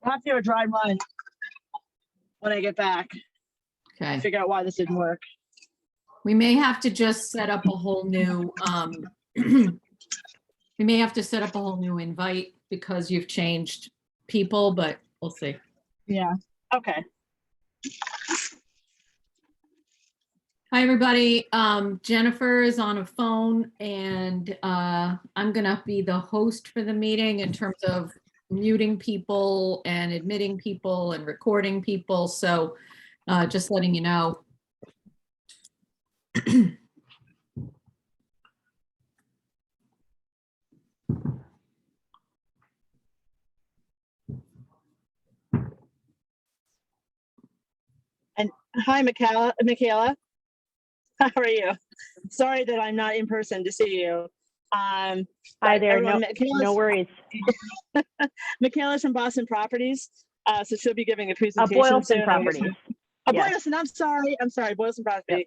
I'll have to do a dry run when I get back. Okay. Figure out why this didn't work. We may have to just set up a whole new, we may have to set up a whole new invite because you've changed people, but we'll see. Yeah. Okay. Hi, everybody. Jennifer is on a phone and I'm gonna be the host for the meeting in terms of muting people and admitting people and recording people. So just letting you know. And hi, Michaela. How are you? Sorry that I'm not in person to see you. Hi there. No worries. Michaela's from Boston Properties, so she'll be giving a presentation. Boylston soon. Properties. Oh, Yes. Boylston. I'm sorry, Boylston Property.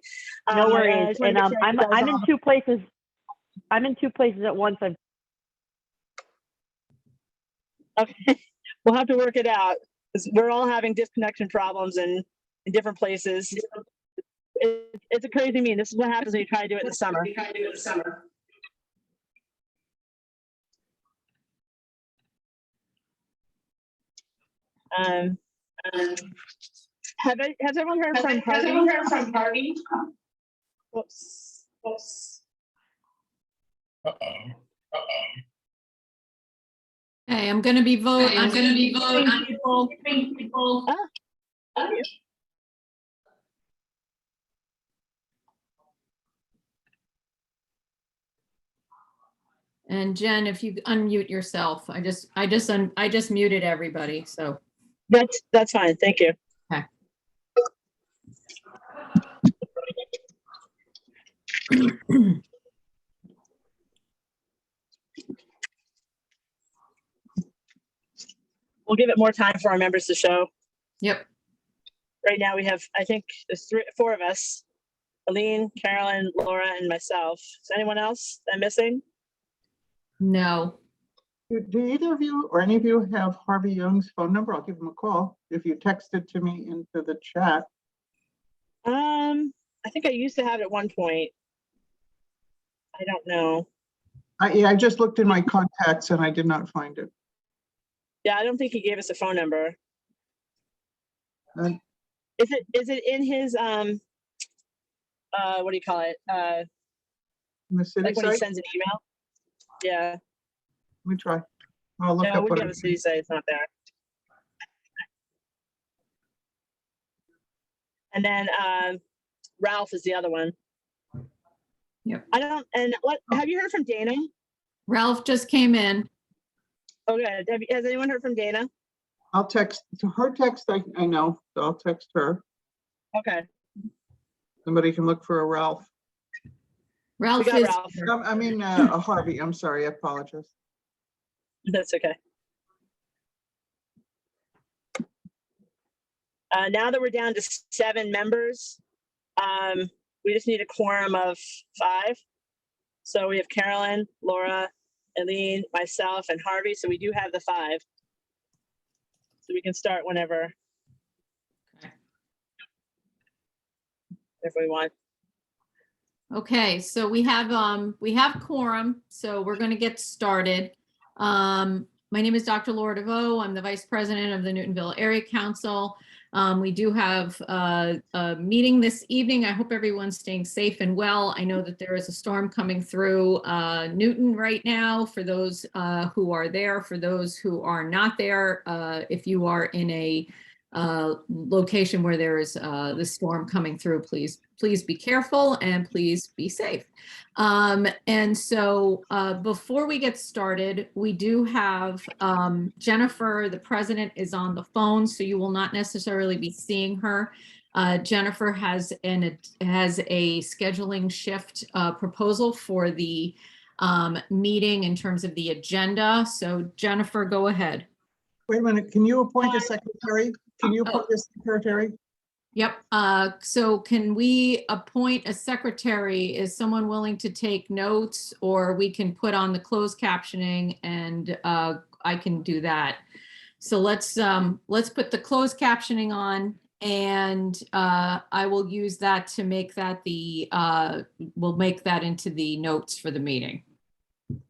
No worries. And I'm in two places. I'm in two places at once. Okay, we'll have to work it out. 'Cause we're all having disconnection problems in different places. It's a crazy mean. This is what happens when you try to do it in the summer. Has everyone heard from Harvey? Whoops. Hey, I'm gonna be voting. I'm gonna be voting people. And Jen, if you unmute yourself, I just muted everybody. So That's fine. Thank you. Okay. We'll give it more time for our members to show. Yep. Right now we have, I think there's four of us. Aline, Carolyn, Laura, and myself. Is anyone else I'm missing? No. Do either of you or any of you have Harvey Young's phone number? I'll give him a call if you text it to me into the chat. I think I used to have it at one point. I don't know. Yeah, I just looked in my contacts and I did not find it. Yeah, I don't think he gave us a phone number. Uh, Is it in his what do you call it? in the city Like when he site? sends an email? Yeah. Let me try. I'll look No, up we what have a city site, it's not there. And then Ralph is the other one. Yep. And what have you heard from Dana? Ralph just came in. Oh, good. Has anyone heard from Dana? I'll text to her text. I know, so I'll text her. Okay. Somebody can look for a Ralph. Ralph We got is Ralph. I mean, a Harvey. I'm sorry. I apologize. That's okay. Now that we're down to 7 members, we just need a quorum of 5. So we have Carolyn, Laura, Aline, myself, and Harvey. So we do have the 5. So we can start whenever. Okay. If we want. okay. So we have quorum. So we're going to get started. My name is Dr. Laura DeVoe. I'm the Vice President of the Newtonville Area Council. We do have a meeting this evening. I hope everyone's staying safe and well. I know that there is a storm coming through Newton right now. For those who are there, for those who are not there, if you are in a location where there is the storm coming through, please be careful and please be safe. And so before we get started, we do have Jennifer, the president, is on the phone, so you will not necessarily be seeing her. Jennifer has a scheduling shift proposal for the meeting in terms of the agenda. So Jennifer, go ahead. Wait a minute. Can you appoint a secretary? Can you appoint a secretary? Yep. So can we appoint a secretary? Is someone willing to take notes, or we can put on the closed captioning and I can do that. So let's put the closed captioning on, and I will use that to make that we'll make that into the notes for the meeting.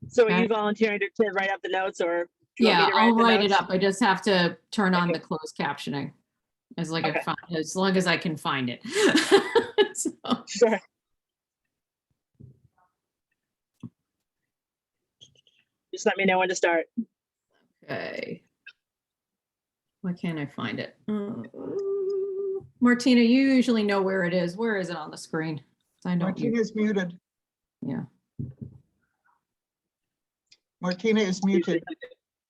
So are Okay. you volunteering to write up the notes, or do you want me Yeah, to I'll the write it notes? up. I just have to turn on Okay. the closed captioning as Okay. as long as I can find it. So, Sure. Just let me know when to start. okay. Why can't I find it? Martina, you usually know where it is. Where is it on the screen? I don't. Martina is muted. Yeah. Martina is muted.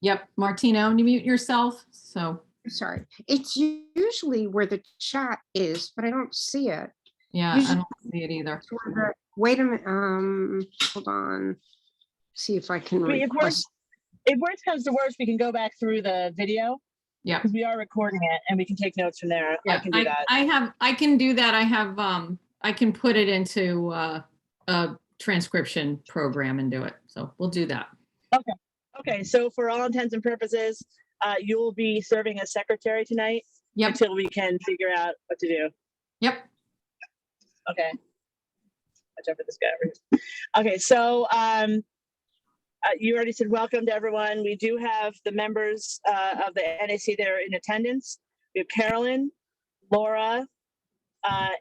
Yep. Martina, you mute yourself. So Sorry, it's usually where the chat is, but I don't see it. yeah, I Usually- don't see it either. It's where wait a minute, hold on. See if I can I mean, if request. worst comes to worst, we can go back through the video Yeah. because we are recording it and we can take notes from there. I Yeah, can do that. I can do that. I can put it into a transcription program and do it. So we'll do that. Okay, so for all intents and purposes, you will be serving as secretary tonight Yep. until we can figure out what to do. Yep. Okay. Watch out for this guy over here. Okay, so you already said welcome to everyone. We do have the members of the NAC that are in attendance. We have Carolyn, Laura,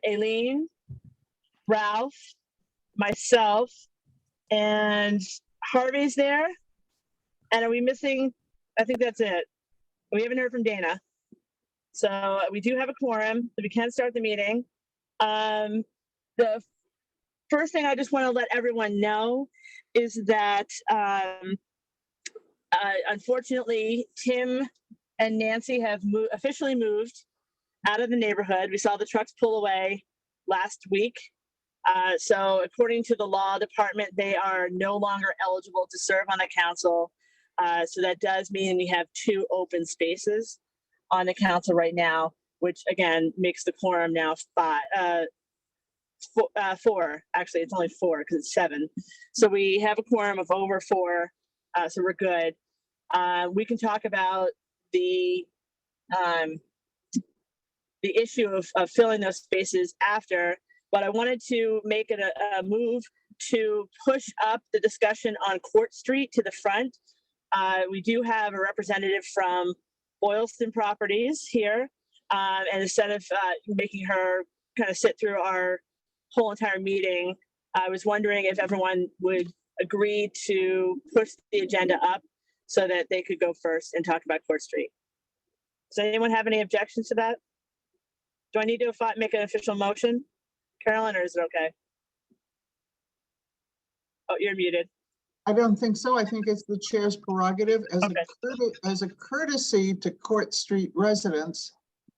Aileen, Ralph, myself, and Harvey's there. And are we missing? I think that's it. We haven't heard from Dana. So we do have a quorum, so we can start the meeting. The first thing I just want to let everyone know is that unfortunately, Tim and Nancy have officially moved out of the neighborhood. We saw the trucks pull away last week. So according to the law department, they are no longer eligible to serve on the council. So that does mean we have 2 open spaces on the council right now, which again makes the quorum now 4. Actually, it's only 4 because it's 7. So we have a quorum of over 4. So we're good. We can talk about the issue of filling those spaces after, but I wanted to make it a move to push up the discussion on Court Street to the front. We do have a representative from Boylston Properties here, and instead of making her kind of sit through our whole entire meeting, I was wondering if everyone would agree to push the agenda up so that they could go first and talk about Court Street. Does anyone have any objections to that? Do I need to make an official motion, Carolyn, or is it okay? Oh, you're muted. I don't think so. I think it's the chair's prerogative Okay. as a courtesy to Court Street residents,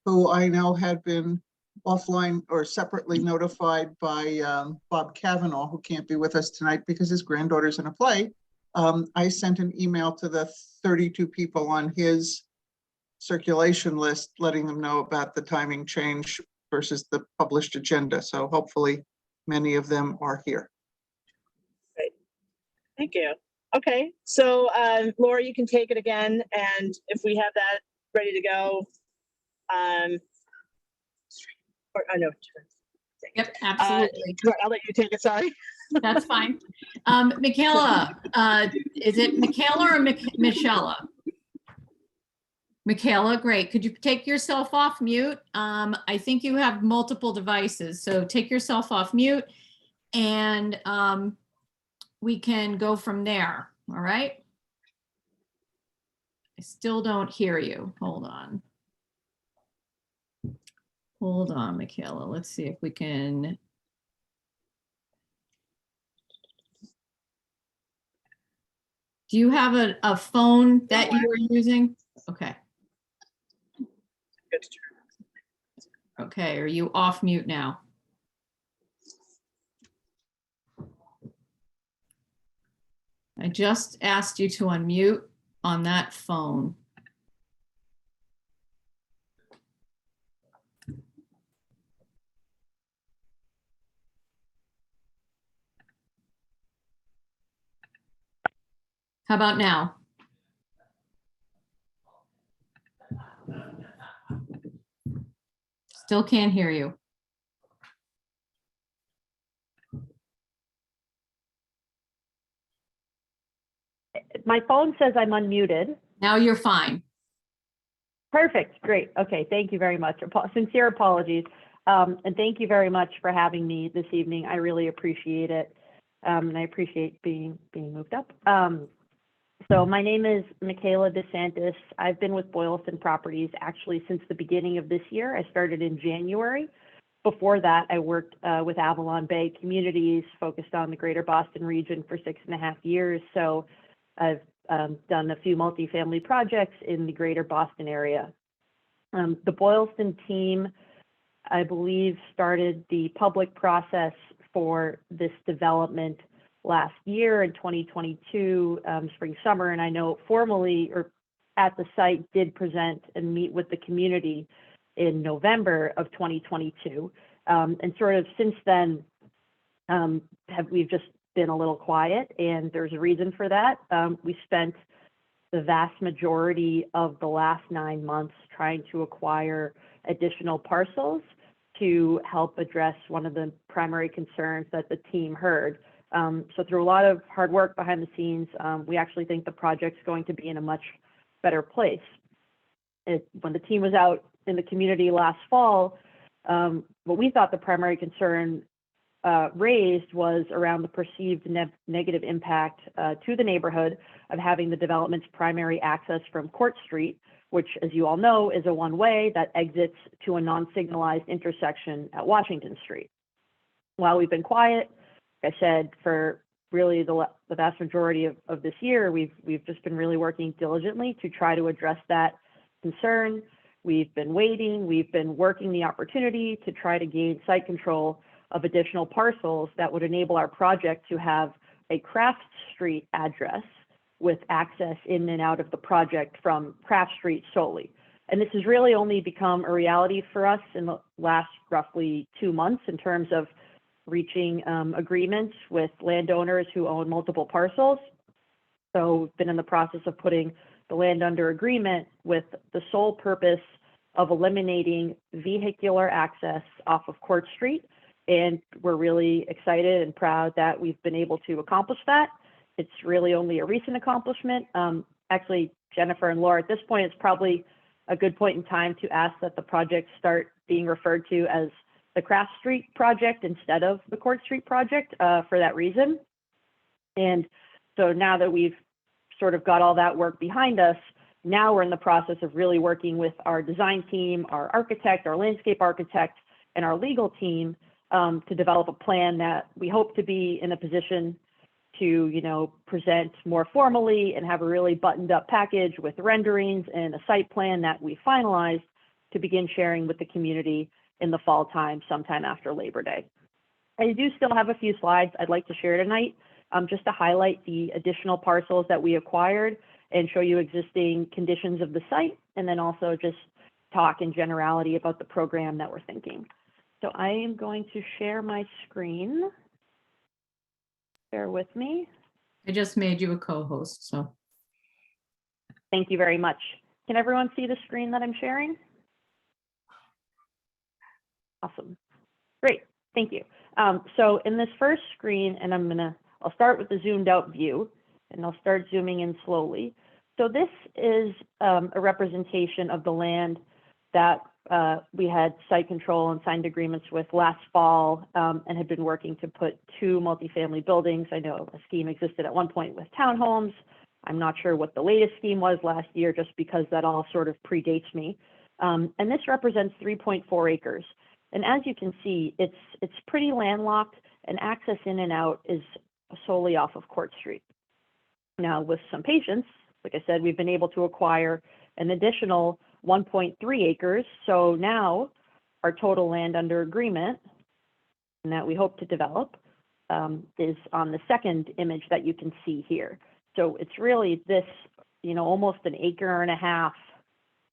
who I know had been offline or separately notified by Bob Kavanaugh, who can't be with us tonight because his granddaughter's in a play. I sent an email to the 32 people on his circulation list, letting them know about the timing change versus the published agenda. So hopefully many of them are here. Thank you. Okay, so Laura, you can take it again, and if we have that ready to go, or I know. Yep. Absolutely. I'll let you take it. Sorry. That's fine. Michaela, is it Michaela or Michela? Michaela, great. Could you take yourself off mute? I think you have multiple devices, so take yourself off mute, and we can go from there. All right. I still don't hear you. Hold on. Hold on, Michaela. Let's see if we can. Do you have a phone that you are using? Okay. Good. Okay. Are you off mute now? I just asked you to unmute on that phone. How about now? Still can't hear you. My phone says I'm unmuted. Now you're fine. Perfect, great. Okay, thank you very much. Sincere apologies. And thank you very much for having me this evening. I really appreciate it. And I appreciate being moved up. So my name is Michaela DeSantis. I've been with Boylston Properties actually since the beginning of this year. I started in January. Before that, I worked with Avalon Bay Communities, focused on the greater Boston region for 6.5 years. So I've done a few multifamily projects in the greater Boston area. The Boylston team, I believe, started the public process for this development last year in 2022, spring, summer, and I know formally or at the site did present and meet with the community in November of 2022. And sort of since then, we've just been a little quiet, and there's a reason for that. We spent the vast majority of the last 9 months trying to acquire additional parcels to help address one of the primary concerns that the team heard. So through a lot of hard work behind the scenes, we actually think the project's going to be in a much better place. When the team was out in the community last fall, what we thought the primary concern raised was around the perceived negative impact to the neighborhood of having the development's primary access from Court Street, which, as you all know, is a one-way that exits to a non-signalized intersection at Washington Street. While we've been quiet, like I said, for really the vast majority of this year, we've just been really working diligently to try to address that concern. We've been waiting, we've been working the opportunity to try to gain site control of additional parcels that would enable our project to have a Craft Street address with access in and out of the project from Craft Street solely. And this has really only become a reality for us in the last roughly 2 months in terms of reaching agreements with landowners who own multiple parcels. So we've been in the process of putting the land under agreement with the sole purpose of eliminating vehicular access off of Court Street. And we're really excited and proud that we've been able to accomplish that. It's really only a recent accomplishment. Actually, Jennifer and Laura, at this point, it's probably a good point in time to ask that the project start being referred to as the Craft Street project instead of the Court Street project for that reason. And so now that we've sort of got all that work behind us, now we're in the process of really working with our design team, our architect, our landscape architect, and our legal team to develop a plan that we hope to be in a position to, present more formally and have a really buttoned up package with renderings and a site plan that we finalized to begin sharing with the community in the fall time, sometime after Labor Day. I do still have a few slides I'd like to share tonight, just to highlight the additional parcels that we acquired and show you existing conditions of the site, and then also just talk in generality about the program that we're thinking. So I am going to share my screen. Bear with me. I just made you a co-host, so. Thank you very much. Can everyone see the screen that I'm sharing? Awesome. Great. Thank you. So in this first screen, and I'll start with the zoomed out view, and I'll start zooming in slowly. So this is a representation of the land that we had site control and signed agreements with last fall, and had been working to put 2 multifamily buildings. I know a scheme existed at one point with townhomes. I'm not sure what the latest scheme was last year, just because that all sort of predates me. And this represents 3.4 acres. And as you can see, it's pretty landlocked, and access in and out is solely off of Court Street. Now, with some patience, like I said, we've been able to acquire an additional 1.3 acres. So now our total land under agreement, and that we hope to develop, is on the second image that you can see here. So it's really this, almost an acre and a half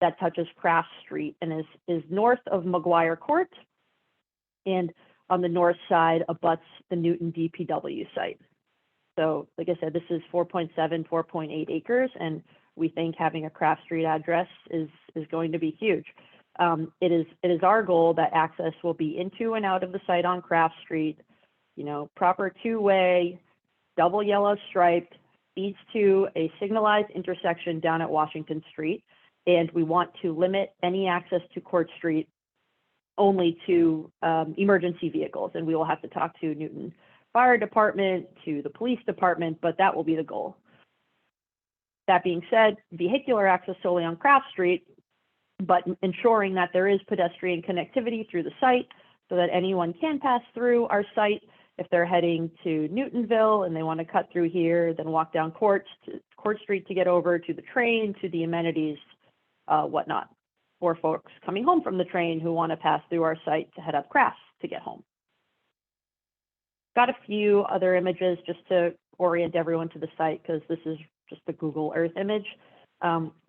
that touches Craft Street and is north of McGuire Court, and on the north side abuts the Newton DPW site. So like I said, this is 4.7, 4.8 acres, and we think having a Craft Street address is going to be huge. It is our goal that access will be into and out of the site on Craft Street, you know, proper two-way, double yellow striped, leads to a signalized intersection down at Washington Street. And we want to limit any access to Court Street only to emergency vehicles. And we will have to talk to Newton Fire Department, to the police department, but that will be the goal. That being said, vehicular access solely on Craft Street, but ensuring that there is pedestrian connectivity through the site so that anyone can pass through our site. If they're heading to Newtonville and they want to cut through here, then walk down Court Street to get over to the train, to the amenities, whatnot. Or folks coming home from the train who want to pass through our site to head up Crafts to get home. Got a few other images just to orient everyone to the site because this is just a Google Earth image.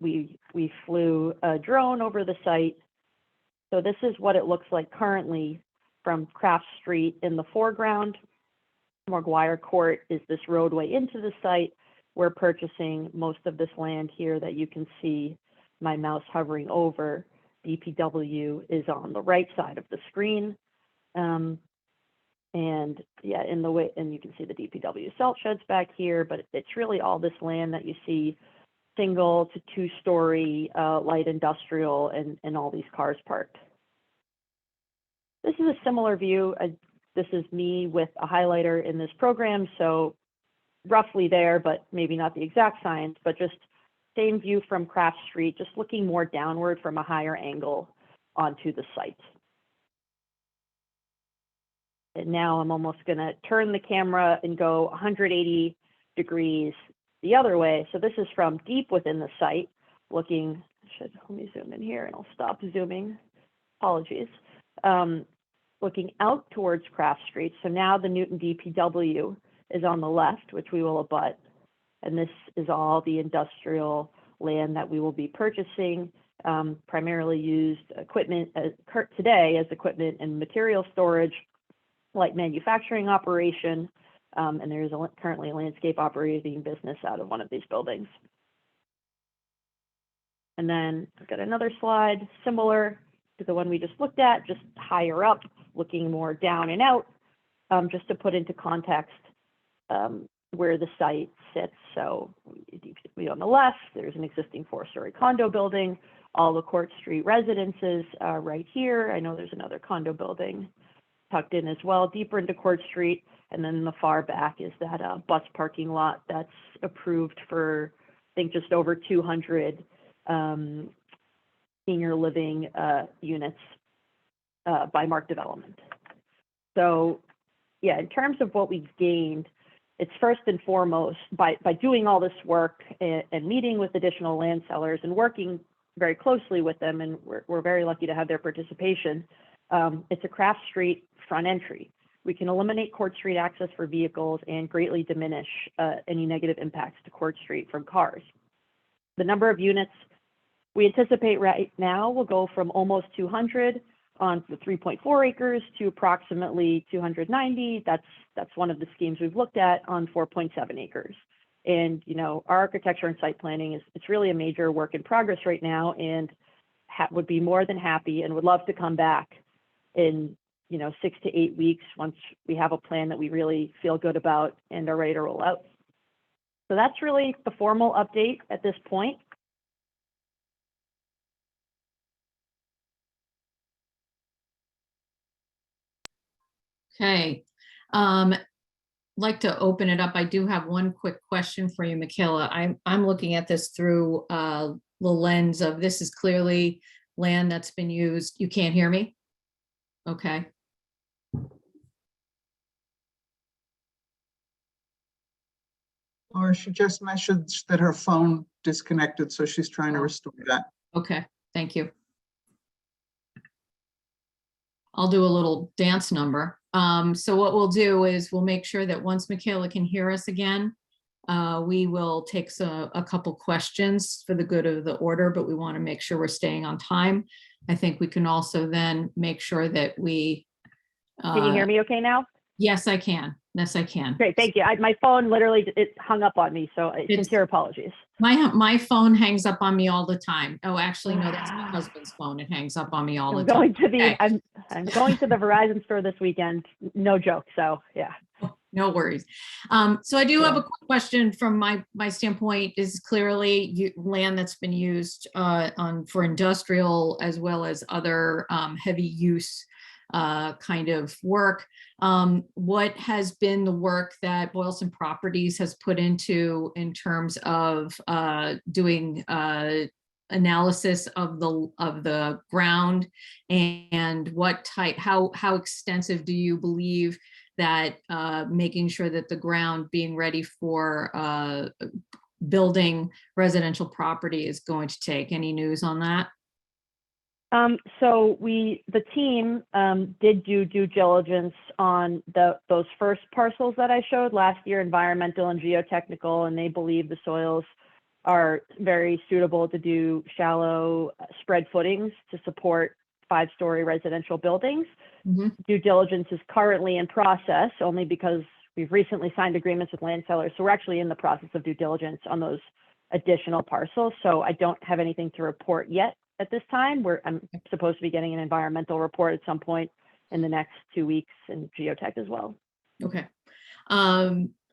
We flew a drone over the site. So this is what it looks like currently from Craft Street in the foreground. McGuire Court is this roadway into the site. We're purchasing most of this land here that you can see my mouse hovering over. DPW is on the right side of the screen. And yeah, in the way, and you can see the DPW salt sheds back here, but it's really all this land that you see single to two-story light industrial and all these cars parked. This is a similar view. This is me with a highlighter in this program, so roughly there, but maybe not the exact science, but just same view from Craft Street, just looking more downward from a higher angle onto the site. And now I'm almost gonna turn the camera and go 180 degrees the other way. So this is from deep within the site, looking, let me zoom in here and I'll stop zooming, apologies. Looking out towards Craft Street. So now the Newton DPW is on the left, which we will abut. And this is all the industrial land that we will be purchasing, primarily used equipment today as equipment and material storage, light manufacturing operation, and there is currently a landscape operating business out of one of these buildings. And then I've got another slide similar to the one we just looked at, just higher up, looking more down and out, just to put into context where the site sits. So we on the left, there's an existing 4-story condo building, all the Court Street residences right here. I know there's another condo building tucked in as well, deeper into Court Street. And then in the far back is that bus parking lot that's approved for, I think, just over 200 senior living units by Mark Development. So yeah, in terms of what we've gained, it's first and foremost by doing all this work and meeting with additional land sellers and working very closely with them, and we're very lucky to have their participation. It's a Craft Street front entry. We can eliminate Court Street access for vehicles and greatly diminish any negative impacts to Court Street from cars. The number of units we anticipate right now will go from almost 200 on the 3.4 acres to approximately 290. That's one of the schemes we've looked at on 4.7 acres. And you know, our architecture and site planning it's really a major work in progress right now, and would be more than happy and would love to come back in 6 to 8 weeks once we have a plan that we really feel good about and are ready to roll out. So that's really the formal update at this point. Okay. Like to open it up. I do have one quick question for you, Michaela. I'm looking at this through the lens of this is clearly land that's been used. You can't hear me? Okay. Or she just messaged that her phone disconnected, so she's trying to restore that. Okay, thank you. I'll do a little dance number. So what we'll do is we'll make sure that once Michaela can hear us again, we will take a couple questions for the good of the order, but we want to make sure we're staying on time. I think we can also then make sure that we. Can you hear me okay now? Yes, I can. Yes, I can. Great, thank you. My phone literally, it hung up on me, so It's- sincere apologies. My phone hangs up on me all the time. Oh, actually, no, that's my husband's phone. It hangs up on me all the I'm time. going to Okay. I'm going to the Verizon store this weekend, no joke, so, yeah. No worries. So I do have a Yeah. quick question from my standpoint. Is clearly land that's been used for industrial as well as other heavy use kind of work. What has been the work that Boylston Properties has put into in terms of doing analysis of the ground, and what type, how extensive do you believe that making sure that the ground being ready for building residential property is going to take? Any news on that? So the team did do due diligence on those first parcels that I showed last year, environmental and geotechnical, and they believe the soils are very suitable to do shallow spread footings to support 5-story residential buildings. Mhm. Due diligence is currently in process only because we've recently signed agreements with land sellers. So we're actually in the process of due diligence on those additional parcels. So I don't have anything to report yet at this time. I'm supposed to be getting an environmental report at some point in the next 2 weeks, and geotech as well. Okay.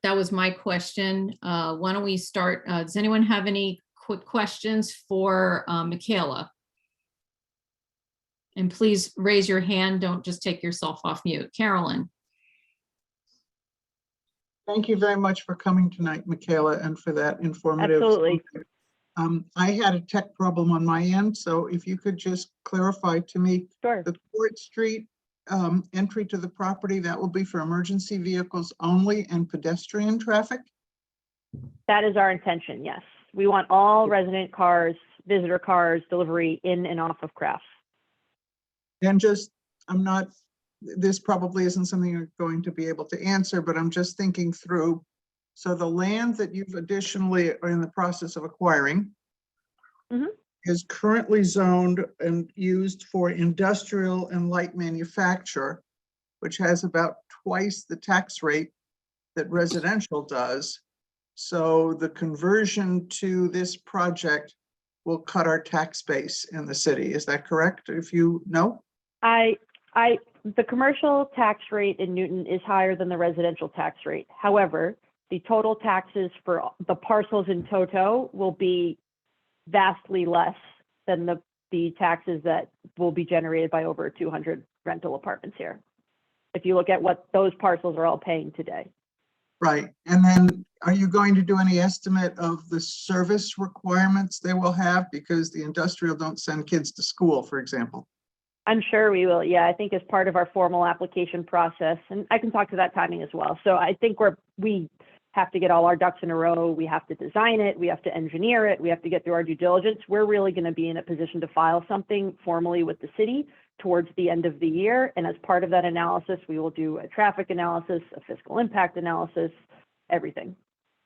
That was my question. Why don't we start? Does anyone have any quick questions for Michaela? And please raise your hand. Don't just take yourself off mute. Carolyn. Thank you very much for coming tonight, Michaela, and for that informative. Absolutely. I had a tech problem on my end, so if you could just clarify to me, Sure. the Court Street entry to the property, that will be for emergency vehicles only and pedestrian traffic? That is our intention, yes. We want all resident cars, visitor cars, delivery in and off of Crafts. And just, this probably isn't something you're going to be able to answer, but I'm just thinking through. So the land that you've additionally are in the process of acquiring Mhm. is currently zoned and used for industrial and light manufacture, which has about twice the tax rate that residential does. So the conversion to this project will cut our tax base in the city. Is that correct? If you know? The commercial tax rate in Newton is higher than the residential tax rate. However, the total taxes for the parcels in toto will be vastly less than the taxes that will be generated by over 200 rental apartments here. If you look at what those parcels are all paying today. Right. And then are you going to do any estimate of the service requirements they will have? Because the industrial don't send kids to school, for example. I'm sure we will. Yeah, I think as part of our formal application process, and I can talk to that timing as well. So I think we have to get all our ducks in a row. We have to design it. We have to engineer it. We have to get through our due diligence. We're really going to be in a position to file something formally with the city towards the end of the year. And as part of that analysis, we will do a traffic analysis, a fiscal impact analysis, everything,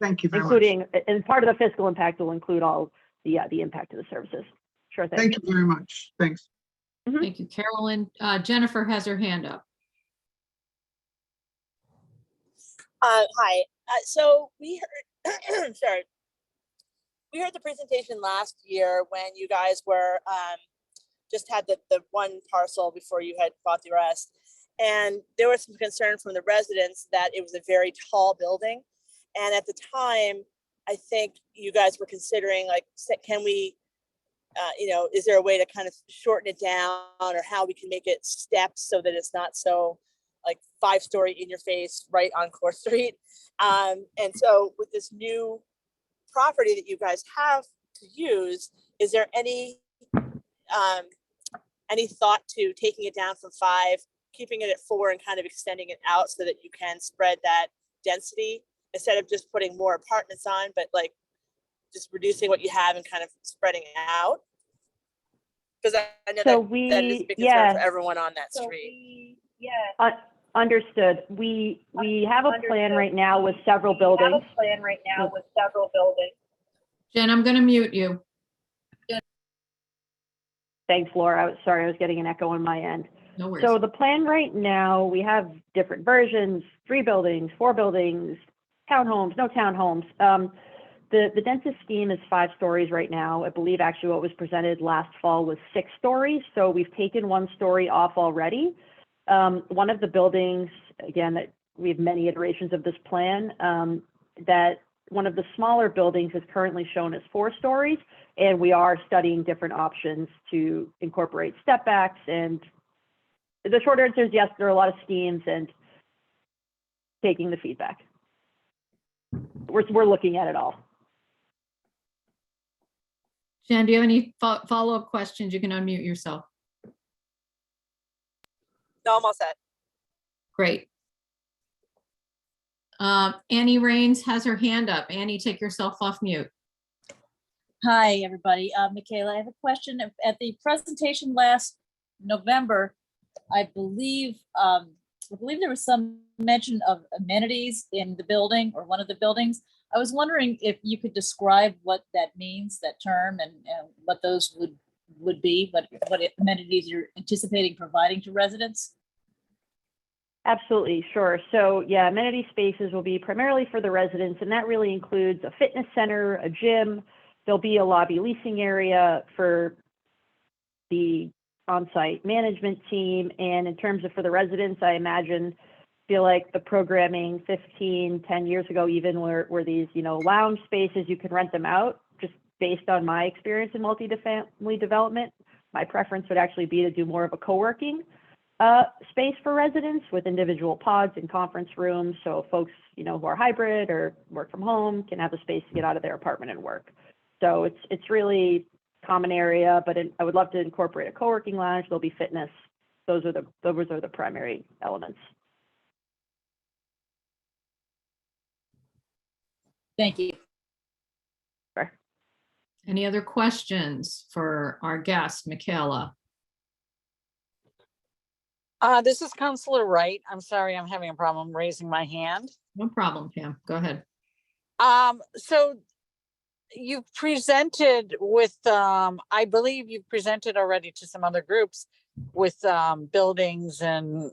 Thank you very much. including, and part of the fiscal impact will include all the impact of the services. Sure thing. Thank you very much. Thanks. Thank you, Carolyn. Jennifer has her hand up. Hi. So we heard, sorry, we heard the presentation last year when you guys were just had the one parcel before you had bought the rest, and there was some concern from the residents that it was a very tall building, and at the time, I think you guys were considering like, can we, is there a way to kind of shorten it down, or how we can make it steps so that it's not so like 5-story in your face right on Court Street. And so with this new property that you guys have to use, is there any thought to taking it down from 5, keeping it at 4, and kind of extending it out so that you can spread that density instead of just putting more apartments on, but like just reducing what you have and kind of spreading it out? Because I know So that is a big concern for everyone on that street. Understood. We have a plan right now with several buildings. Jen, I'm going to mute you. Thanks, Laura. Sorry, I was getting an echo on my end. No worries. So the plan right now, we have different versions, 3 buildings, 4 buildings, townhomes, no townhomes. The densest scheme is 5 stories right now. I believe actually what was presented last fall was 6 stories. So we've taken 1 story off already. One of the buildings, again, that we have many iterations of this plan, that one of the smaller buildings is currently shown as 4 stories. And we are studying different options to incorporate step backs. And the short answer is yes, there are a lot of schemes and taking the feedback. We're looking at it all. Jen, do you have any follow-up questions? You can unmute yourself. No, I'm all set. Great. Annie Rains has her hand up. Annie, take yourself off mute. Hi, everybody. Michaela, I have a question. At the presentation last November, I believe there was some mention of amenities in the building or one of the buildings. I was wondering if you could describe what that means, that term, and what those would be, what amenities you're anticipating providing to residents. Absolutely, sure. So yeah, amenity spaces will be primarily for the residents, and that really includes a fitness center, a gym. There'll be a lobby leasing area for the on-site management team. And in terms of for the residents, I feel like the programming 10 years ago even were these, lounge spaces. You can rent them out. Just based on my experience in multi-family development, my preference would actually be to do more of a co-working space for residents with individual pods and conference rooms. So folks, who are hybrid or work from home can have a space to get out of their apartment and work. So it's really common area, but I would love to incorporate a co-working lounge. There'll be fitness. Those are the primary elements. Thank you. Sure. Any other questions for our guest, Michaela? This is Counselor Wright. I'm sorry, I'm having a problem raising my hand. No problem, Pam. Go ahead. So you've presented with, I believe you've presented already to some other groups with buildings and,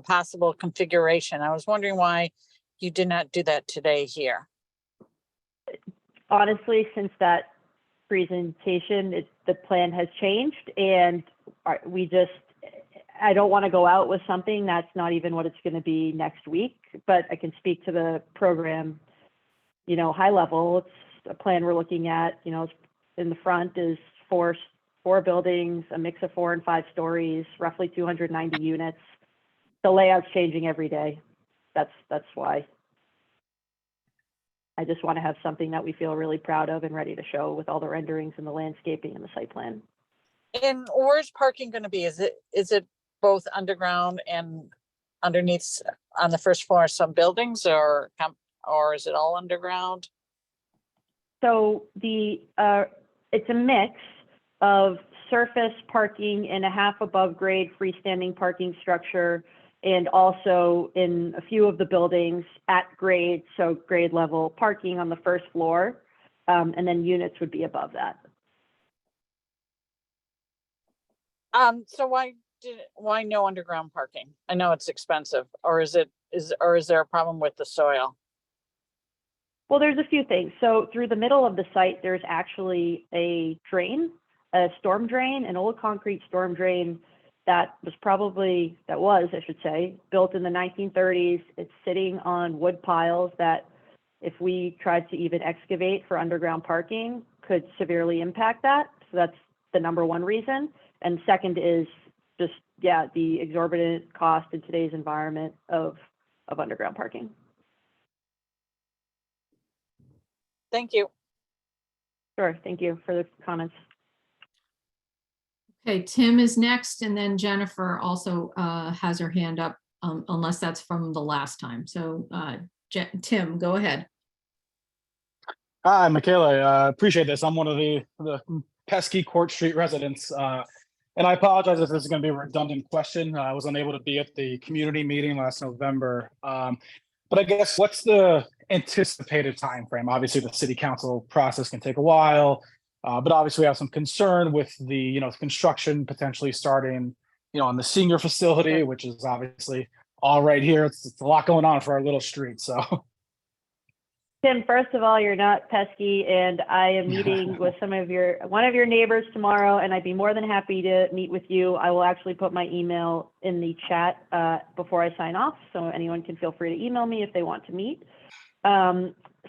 possible configuration. I was wondering why you did not do that today here. Honestly, since that presentation, the plan has changed, and I don't want to go out with something that's not even what it's going to be next week, but I can speak to the program, high level. It's a plan we're looking at, in the front is four buildings, a mix of 4 and 5 stories, roughly 290 units. The layout's changing every day. That's why. I just want to have something that we feel really proud of and ready to show with all the renderings and the landscaping and the site plan. And where's parking going to be? Is it both underground and underneath on the first floor of some buildings, or is it all underground? So it's a mix of surface parking and a half above grade freestanding parking structure, and also in a few of the buildings at grade, so grade level parking on the first floor, and then units would be above that. So why no underground parking? I know it's expensive, or is there a problem with the soil? Well, there's a few things. So through the middle of the site, there's actually a storm drain, an old concrete storm drain that was, I should say, built in the 1930s. It's sitting on wood piles that, if we tried to even excavate for underground parking, could severely impact that. So that's the number one reason. And second is just, the exorbitant cost in today's environment of underground parking. Thank you. Sure, thank you for the comments. Okay, Tim is next, and then Jennifer also has her hand up, unless that's from the last time. So Tim, go ahead. Hi, Michaela. Appreciate this. I'm one of the pesky Court Street residents. And I apologize if this is going to be a redundant question. I was unable to be at the community meeting last November. But I guess, what's the anticipated time frame? Obviously, the city council process can take a while, but obviously we have some concern with the construction potentially starting on the senior facility, which is obviously all right here. It's a lot going on for our little street. So Tim, first of all, you're not pesky, and I am meeting with one of your neighbors tomorrow, and I'd be more than happy to meet with you. I will actually put my email in the chat before I sign off, so anyone can feel free to email me if they want to meet.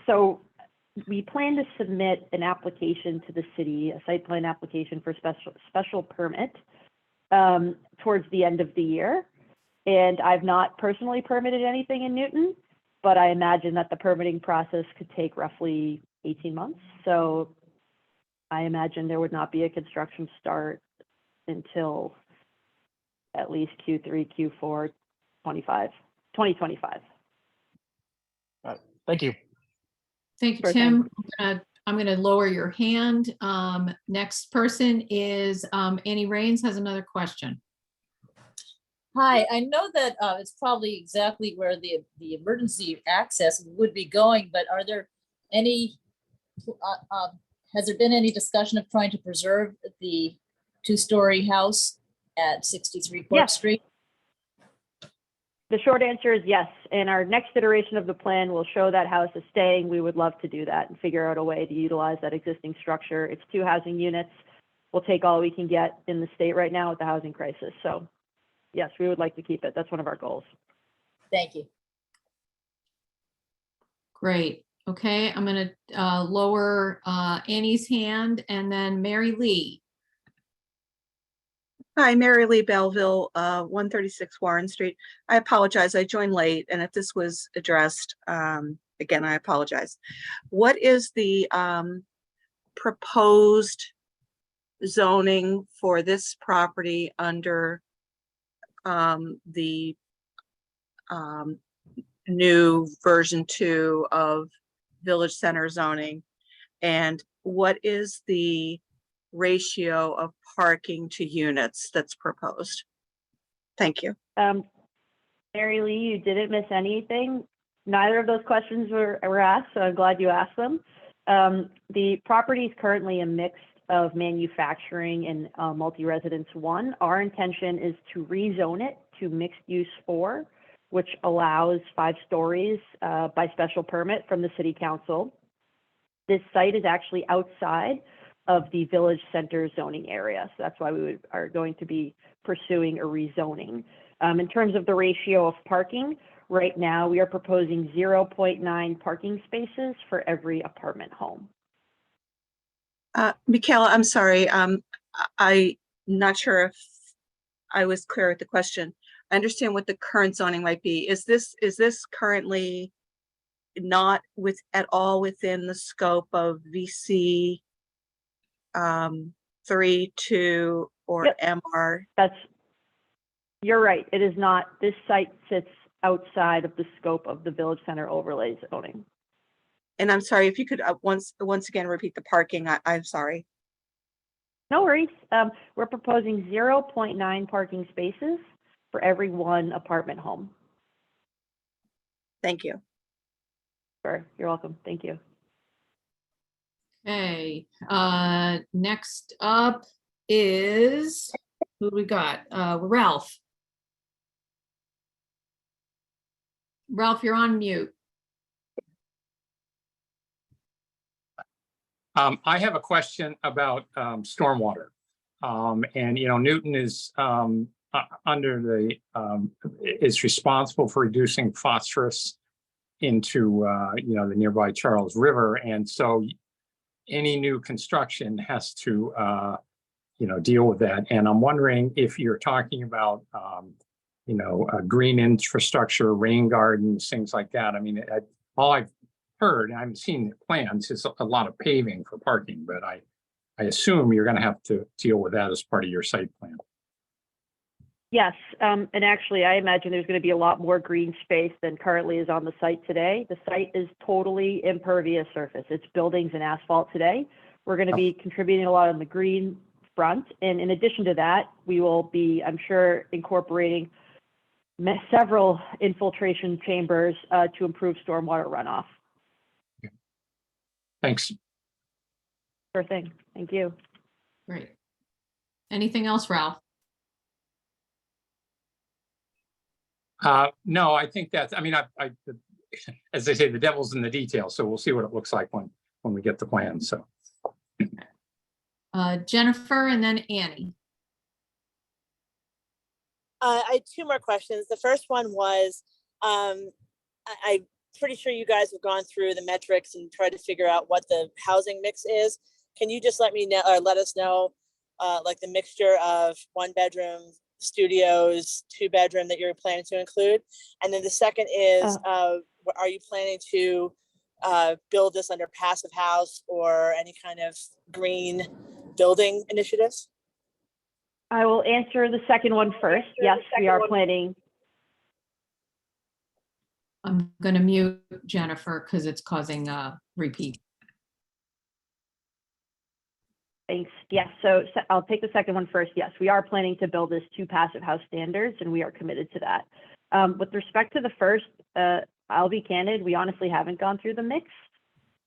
So we plan to submit an application to the city, a site plan application for special permit towards the end of the year. And I've not personally permitted anything in Newton, but I imagine that the permitting process could take roughly 18 months. So I imagine there would not be a construction start until at least Q3, Q4, 2025. thank you. Thank you, Sure Tim. thing. I'm gonna lower your hand. Next person is Annie Rains has another question. Hi, I know that it's probably exactly where the emergency access would be going, but are there any, has there been any discussion of trying to preserve the two-story house at 63 Court Yes. Street? The short answer is yes. And our next iteration of the plan will show that house is staying. We would love to do that and figure out a way to utilize that existing structure. It's 2 housing units. We'll take all we can get in the state right now with the housing crisis. So yes, we would like to keep it. That's one of our goals. Thank you. Great. Okay, I'm gonna lower Annie's hand and then Mary Lee. Hi, Mary Lee Belleville, 136 Warren Street. I apologize, I joined late, and if this was addressed, again, I apologize. What is the proposed zoning for this property under the new version 2 of Village Center zoning? And what is the ratio of parking to units that's proposed? Thank you. Mary Lee, you didn't miss anything. Neither of those questions were asked, so I'm glad you asked them. The property is currently a mix of manufacturing and multi-residence 1. Our intention is to rezone it to mixed use 4, which allows 5 stories by special permit from the city council. This site is actually outside of the village center zoning area. So that's why we are going to be pursuing a rezoning. In terms of the ratio of parking, right now we are proposing 0.9 parking spaces for every apartment home. Michaela, I'm sorry. I'm not sure if I was clear with the question. I understand what the current zoning might be. Is this currently not at all within the scope of VC 3, 2, or Yep. MR? You're right. It is not. This site sits outside of the scope of the village center overlay zoning. And I'm sorry, if you could once again repeat the parking, I'm sorry. No worries. We're proposing 0.9 parking spaces for every 1 apartment home. Thank you. Sure. You're welcome. Thank you. Okay, next up is, who we got? Ralph. Ralph, you're on mute. I have a question about stormwater. And, Newton is is responsible for reducing phosphorus into, the nearby Charles River. And so any new construction has to, deal with that. And I'm wondering if you're talking about, green infrastructure, rain gardens, things like that. I mean, all I've heard, and I haven't seen the plans, is a lot of paving for parking, but I assume you're going to have to deal with that as part of your site plan. Yes, and actually, I imagine there's going to be a lot more green space than currently is on the site today. The site is totally impervious surface. It's buildings and asphalt today. We're going to be contributing a lot on the green front. And in addition to that, we will be, I'm sure, incorporating several infiltration chambers to improve stormwater runoff. Thanks. Sure thing. Thank you. Great. Anything else, Ralph? No, I think that's, I mean, as they say, the devil's in the details, so we'll see what it looks like when we get the plan, so. Jennifer and then Annie. I had two more questions. The first one was, I'm pretty sure you guys have gone through the metrics and tried to figure out what the housing mix is. Can you just let me know, or let us know, like the mixture of 1-bedroom studios, 2-bedroom that you're planning to include? And then the second is, are you planning to build this under passive house or any kind of green building initiatives? I will answer the second one first. Yes, we are planning. I'm going to mute Jennifer because it's causing a repeat. Thanks. Yes, so I'll take the second one first. Yes, we are planning to build this to passive house standards, and we are committed to that. With respect to the first, I'll be candid, we honestly haven't gone through the mix.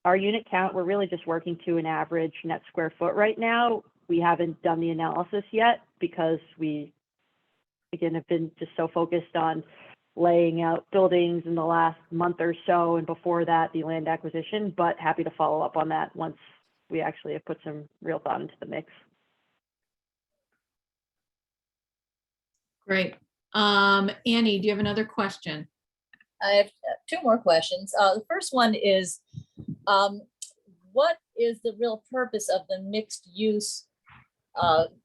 Our unit count, we're really just working to an average net square foot right now. We haven't done the analysis yet because we, again, have been just so focused on laying out buildings in the last month or so, and before that, the land acquisition, but happy to follow up on that once we actually have put some real thought into the mix. Great. Annie, do you have another question? I have two more questions. The first one is, what is the real purpose of the mixed use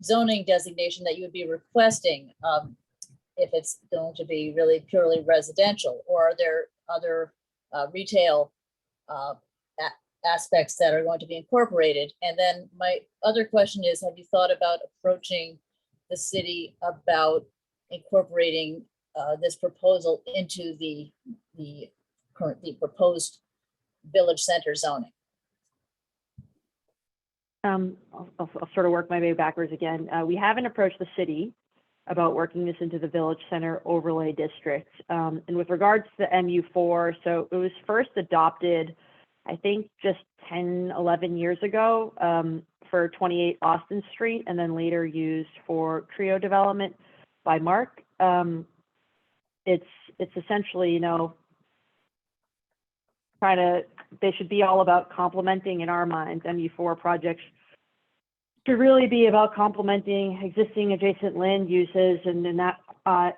zoning designation that you would be requesting, if it's going to be really purely residential, or are there other retail aspects that are going to be incorporated? And then my other question is, have you thought about approaching the city about incorporating this proposal into the proposed village center zoning? I'll sort of work my way backwards again. We haven't approached the city about working this into the village center overlay district. And with regards to the MU4, so it was first adopted, I think, just 10, 11 years ago for 28 Austin Street, and then later used for Trio development by Mark. It's essentially, you know, they should be all about complementing, in our minds, MU4 projects to really be about complementing existing adjacent land uses. And in that,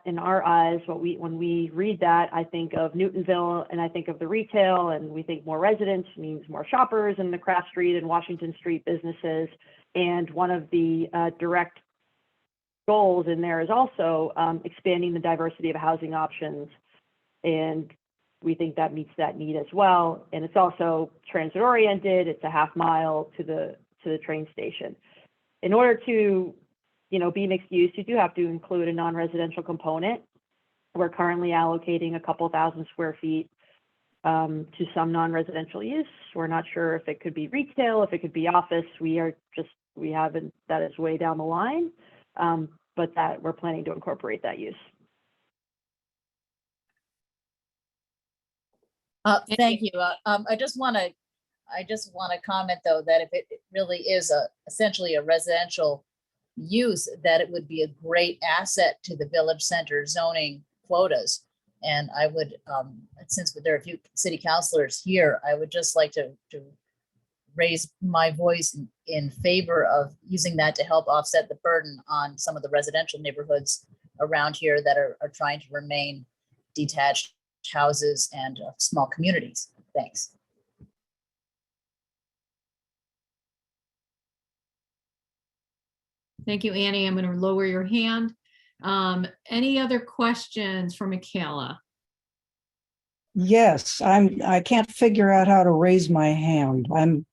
in our eyes, when we read that, I think of Newtonville and I think of the retail, and we think more residents means more shoppers in the Craft Street and Washington Street businesses. And one of the direct goals in there is also expanding the diversity of housing options. And we think that meets that need as well. And it's also transit oriented. It's a half mile to the train station. In order to, you know, be mixed use, you do have to include a non-residential component. We're currently allocating a couple thousand square feet to some non-residential use. We're not sure if it could be retail, if it could be office. We haven't, that is way down the line, but that we're planning to incorporate that use. Thank you. I just want to comment, though, that if it really is essentially a residential use, that it would be a great asset to the village center zoning quotas. And I would, since there are a few city councilors here, I would just like to raise my voice in favor of using that to help offset the burden on some of the residential neighborhoods around here that are trying to remain detached houses and small communities. Thanks. Thank you, Annie. I'm going to lower your hand. Any other questions for Michaela? Yes, I can't figure out how to raise my hand. I'm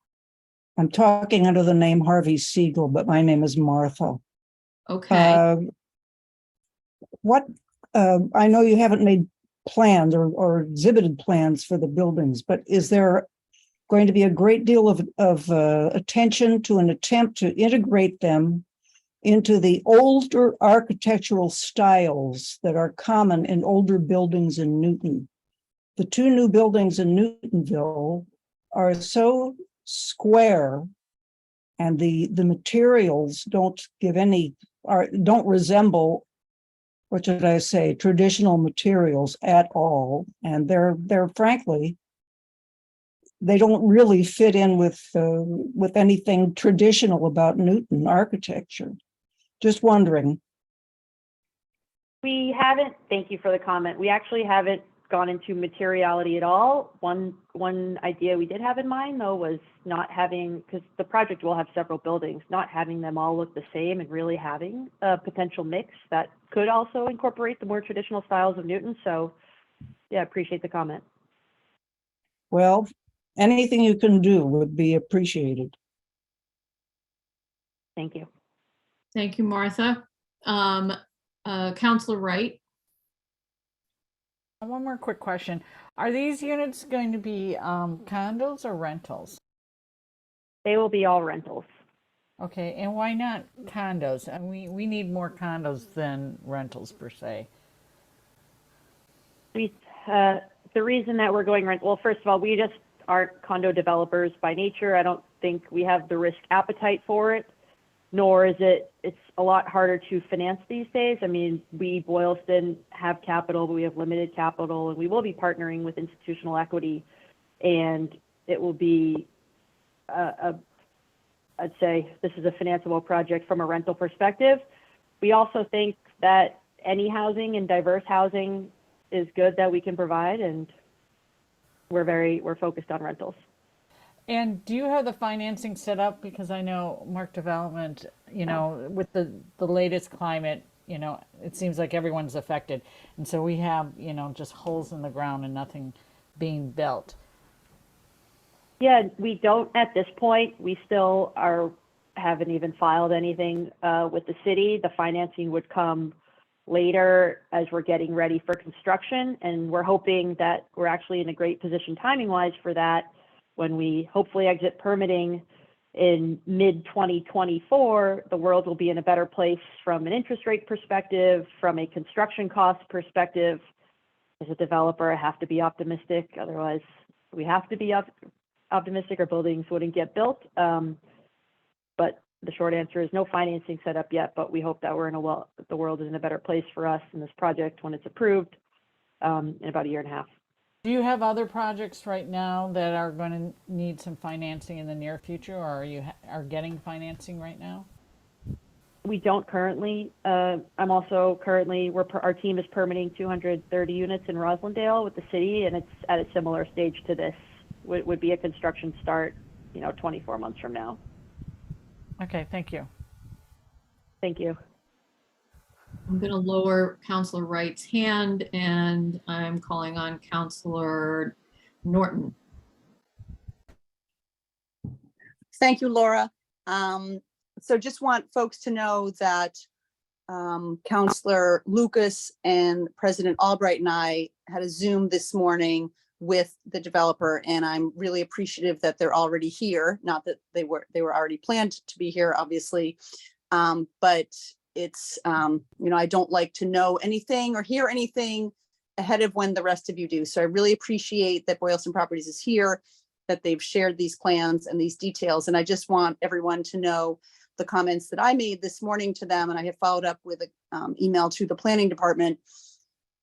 talking under the name Harvey Siegel, but my name is Martha. Okay. I know you haven't made plans or exhibited plans for the buildings, but is there going to be a great deal of attention to an attempt to integrate them into the older architectural styles that are common in older buildings in Newton? The two new buildings in Newtonville are so square, and the materials don't resemble what should I say, traditional materials at all. And they're frankly, they don't really fit in with anything traditional about Newton architecture. Just wondering. We haven't, thank you for the comment. We actually haven't gone into materiality at all. One idea we did have in mind though was not having, because the project will have several buildings, not having them all look the same and really having a potential mix that could also incorporate the more traditional styles of Newton. So yeah, appreciate the comment. Well, anything you can do would be appreciated. Thank you. Thank you, Martha. Counselor Wright. One more quick question. Are these units going to be condos or rentals? They will be all rentals. Okay, and why not condos? And we need more condos than rentals per se. The reason that we're going rent, well, first of all, we just aren't condo developers by nature. I don't think we have the risk appetite for it, nor is it's a lot harder to finance these days. I mean, we, Boylston, have capital, but we have limited capital, and we will be partnering with institutional equity, and it will be, I'd say this is a financeable project from a rental perspective. We also think that any housing and diverse housing is good that we can provide, and we're focused on rentals. And do you have the financing set up? Because I know Mark Development, you know, with the latest climate, you know, it seems like everyone's affected. And so we have, you know, just holes in the ground and nothing being built. Yeah, we don't at this point. We still haven't even filed anything with the city. The financing would come later as we're getting ready for construction. And we're hoping that we're actually in a great position timing wise for that when we hopefully exit permitting in mid 2024, the world will be in a better place from an interest rate perspective, from a construction cost perspective. As a developer, I have to be optimistic. Otherwise, we have to be optimistic or buildings wouldn't get built. But the short answer is no financing set up yet, but we hope that the world is in a better place for us in this project when it's approved in about a year and a half. Do you have other projects right now that are going to need some financing in the near future, or are you getting financing right now? We don't currently. I'm also currently, our team is permitting 230 units in Roslindale with the city, and it's at a similar stage to this. Would be a construction start, 24 months from now. Okay, thank you. Thank you. I'm going to lower Counselor Wright's hand, and I'm calling on Counselor Norton. Thank you, Laura. So just want folks to know that Counselor Lucas and President Albright and I had a Zoom this morning with the developer, and I'm really appreciative that they're already here. Not that they were already planned to be here, obviously, but it's I don't like to know anything or hear anything ahead of when the rest of you do. So I really appreciate that Boylston Properties is here, that they've shared these plans and these details, and I just want everyone to know the comments that I made this morning to them, and I have followed up with an email to the planning department.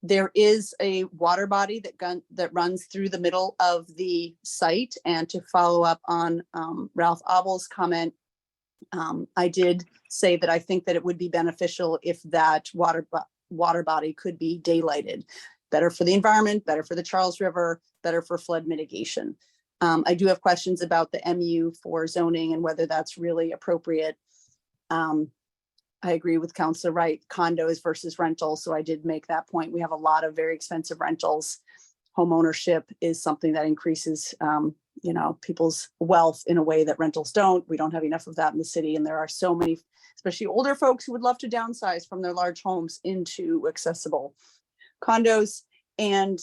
There is a water body that runs through the middle of the site, and to follow up on Ralph Abel's comment, I did say that I think that it would be beneficial if that water body could be daylighted. Better for the environment, better for the Charles River, better for flood mitigation. I do have questions about the MU for zoning and whether that's really appropriate. I agree with Councilor Wright, condos versus rentals. So I did make that point. We have a lot of very expensive rentals. Home ownership is something that increases, people's wealth in a way that rentals don't. We don't have enough of that in the city. And there are so many, especially older folks who would love to downsize from their large homes into accessible condos. And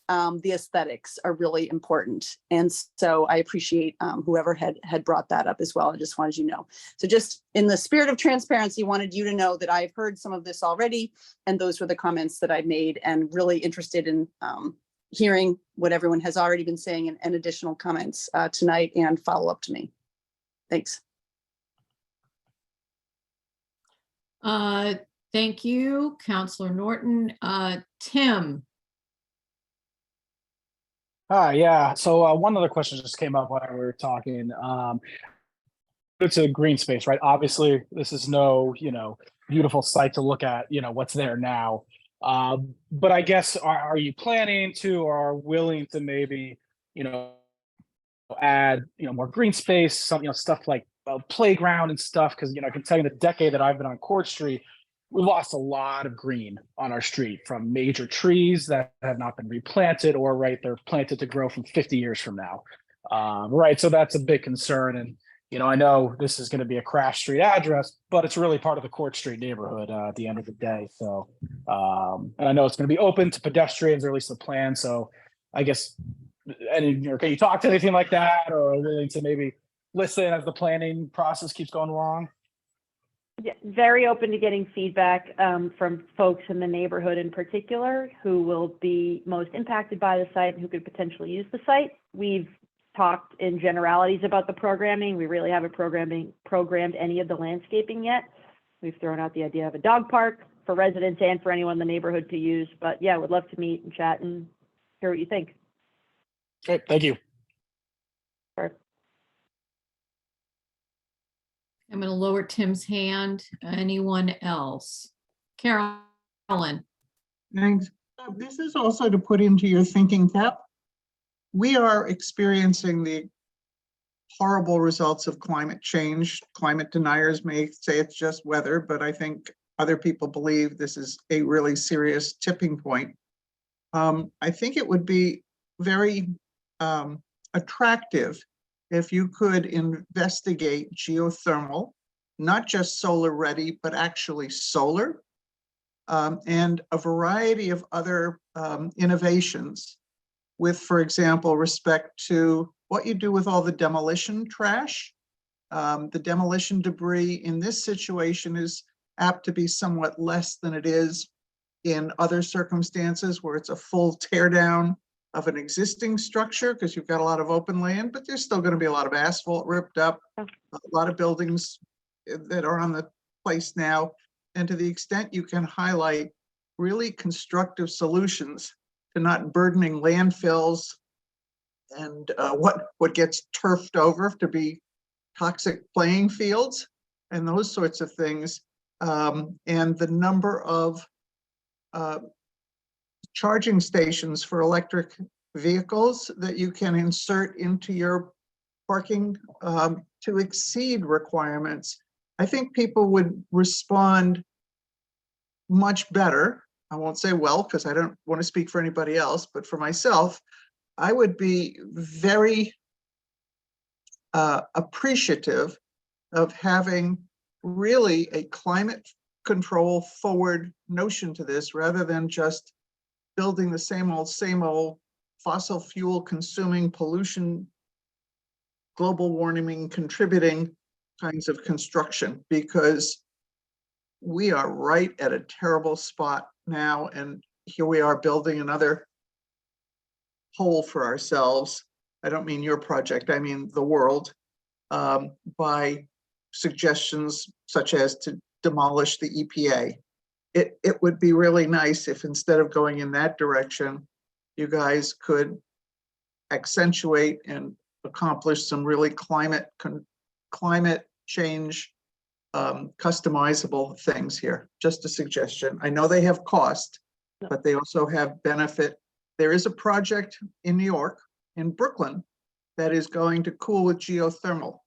the aesthetics are really important. And so I appreciate whoever had brought that up as well. I just wanted you to know. So just in the spirit of transparency, wanted you to know that I've heard some of this already. And those were the comments that I made, and really interested in hearing what everyone has already been saying and additional comments tonight and follow up to me. Thanks. Thank you, Counselor Norton. Tim, Yeah, so one other question just came up while we were talking. It's a green space, right? Obviously, this is no, beautiful site to look at, what's there now. But I guess, are you planning to or are willing to maybe, add, more green space, some, stuff like a playground and stuff? Because, I can tell you in the decade that I've been on Court Street, we lost a lot of green on our street from major trees that have not been replanted or right, they're planted to grow from 50 years from now. Right, so that's a big concern. And, I know this is going to be a crash street address, but it's really part of the Court Street neighborhood at the end of the day. So, and I know it's going to be open to pedestrians, or at least the plan. So I guess, can you talk to anything like that, or are willing to maybe listen as the planning process keeps going along? Yeah, very open to getting feedback from folks in the neighborhood in particular who will be most impacted by the site and who could potentially use the site. We've talked in generalities about the programming. We really haven't programmed any of the landscaping yet. We've thrown out the idea of a dog park for residents and for anyone in the neighborhood to use. But yeah, would love to meet and chat and hear what you think. Great, thank you. Sure. I'm going to lower Tim's hand. Anyone else? Carolyn. Thanks. This is also to put into your thinking cap. We are experiencing the horrible results of climate change. Climate deniers may say it's just weather, but I think other people believe this is a really serious tipping point. I think it would be very attractive if you could investigate geothermal, not just solar ready, but actually solar, and a variety of other innovations with, for example, respect to what you do with all the demolition trash. The demolition debris in this situation is apt to be somewhat less than it is in other circumstances where it's a full tear down of an existing structure, because you've got a lot of open land, but there's still going to be a lot of asphalt ripped up, a lot of buildings that are on the place now. And to the extent you can highlight really constructive solutions to not burdening landfills and what gets turfed over to be toxic playing fields and those sorts of things, and the number of charging stations for electric vehicles that you can insert into your parking to exceed requirements, I think people would respond much better. I won't say well, because I don't want to speak for anybody else, but for myself, I would be very appreciative of having really a climate control forward notion to this, rather than just building the same old fossil fuel consuming, pollution, global warming contributing kinds of construction, because we are right at a terrible spot now. And here we are building another hole for ourselves. I don't mean your project, I mean the world, by suggestions such as to demolish the EPA. It would be really nice if, instead of going in that direction, you guys could accentuate and accomplish some really climate change customizable things here. Just a suggestion. I know they have cost, but they also have benefit. There is a project in New York, in Brooklyn, that is going to cool with geothermal.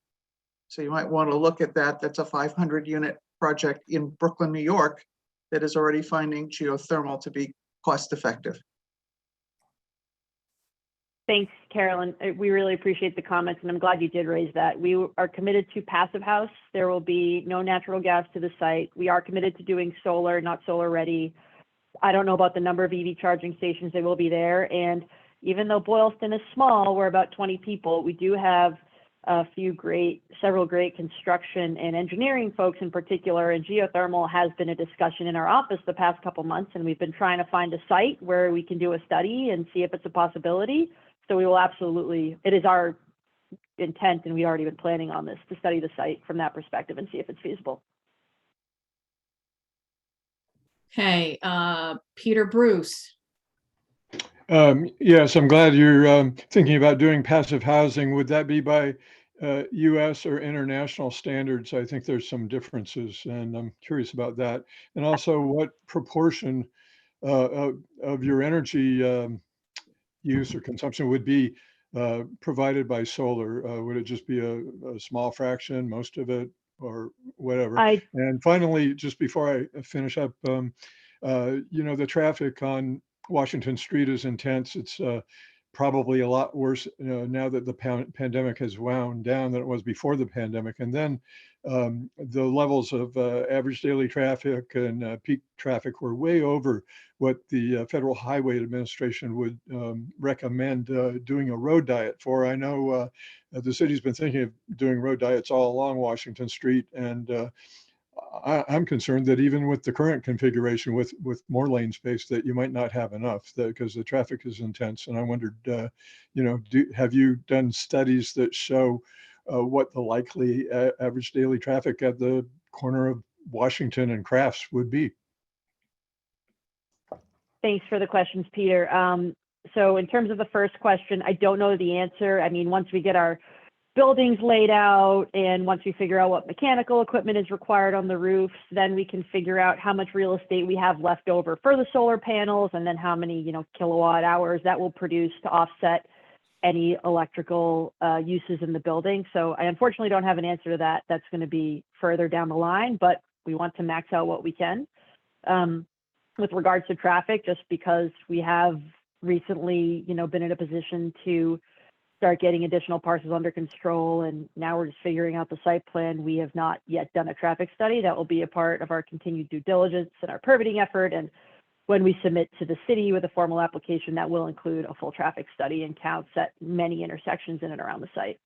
So you might want to look at that. That's a 500 unit project in Brooklyn, New York, that is already finding geothermal to be cost effective. Thanks, Carolyn. We really appreciate the comments, and I'm glad you did raise that. We are committed to passive house. There will be no natural gas to the site. We are committed to doing solar, not solar ready. I don't know about the number of EV charging stations that will be there. And even though Boylston is small, we're about 20 people, we do have several great construction and engineering folks in particular, and geothermal has been a discussion in our office the past couple months, and we've been trying to find a site where we can do a study and see if it's a possibility. So we will absolutely, it is our intent, and we've already been planning on this, to study the site from that perspective and see if it's feasible. Okay, Peter Bruce. Yes, I'm glad you're thinking about doing passive housing. Would that be by US or international standards? I think there's some differences, and I'm curious about that. And also, what proportion of your energy use or consumption would be provided by solar? Would it just be a small fraction, most of it, or whatever? And finally, just before I finish up, the traffic on Washington Street is intense. It's probably a lot worse now that the pandemic has wound down than it was before the pandemic. And then the levels of average daily traffic and peak traffic were way over what the Federal Highway Administration would recommend doing a road diet for. I know the city's been thinking of doing road diets all along Washington Street, and I'm concerned that even with the current configuration with more lane space, that you might not have enough because the traffic is intense. And I wondered, have you done studies that show what the likely average daily traffic at the corner of Washington and Crafts would be? Thanks for the questions, Peter. So in terms of the first question, I don't know the answer. I mean, once we get our buildings laid out and once we figure out what mechanical equipment is required on the roofs, then we can figure out how much real estate we have left over for the solar panels, and then how many, kilowatt hours that will produce to offset any electrical uses in the building. So I unfortunately don't have an answer to that. That's going to be further down the line, but we want to max out what we can. With regards to traffic, just because we have recently, been in a position to start getting additional parcels under control, and now we're just figuring out the site plan. We have not yet done a traffic study. That will be a part of our continued due diligence and our permitting effort. And when we submit to the city with a formal application, that will include a full traffic study and counts at many intersections in and around the site.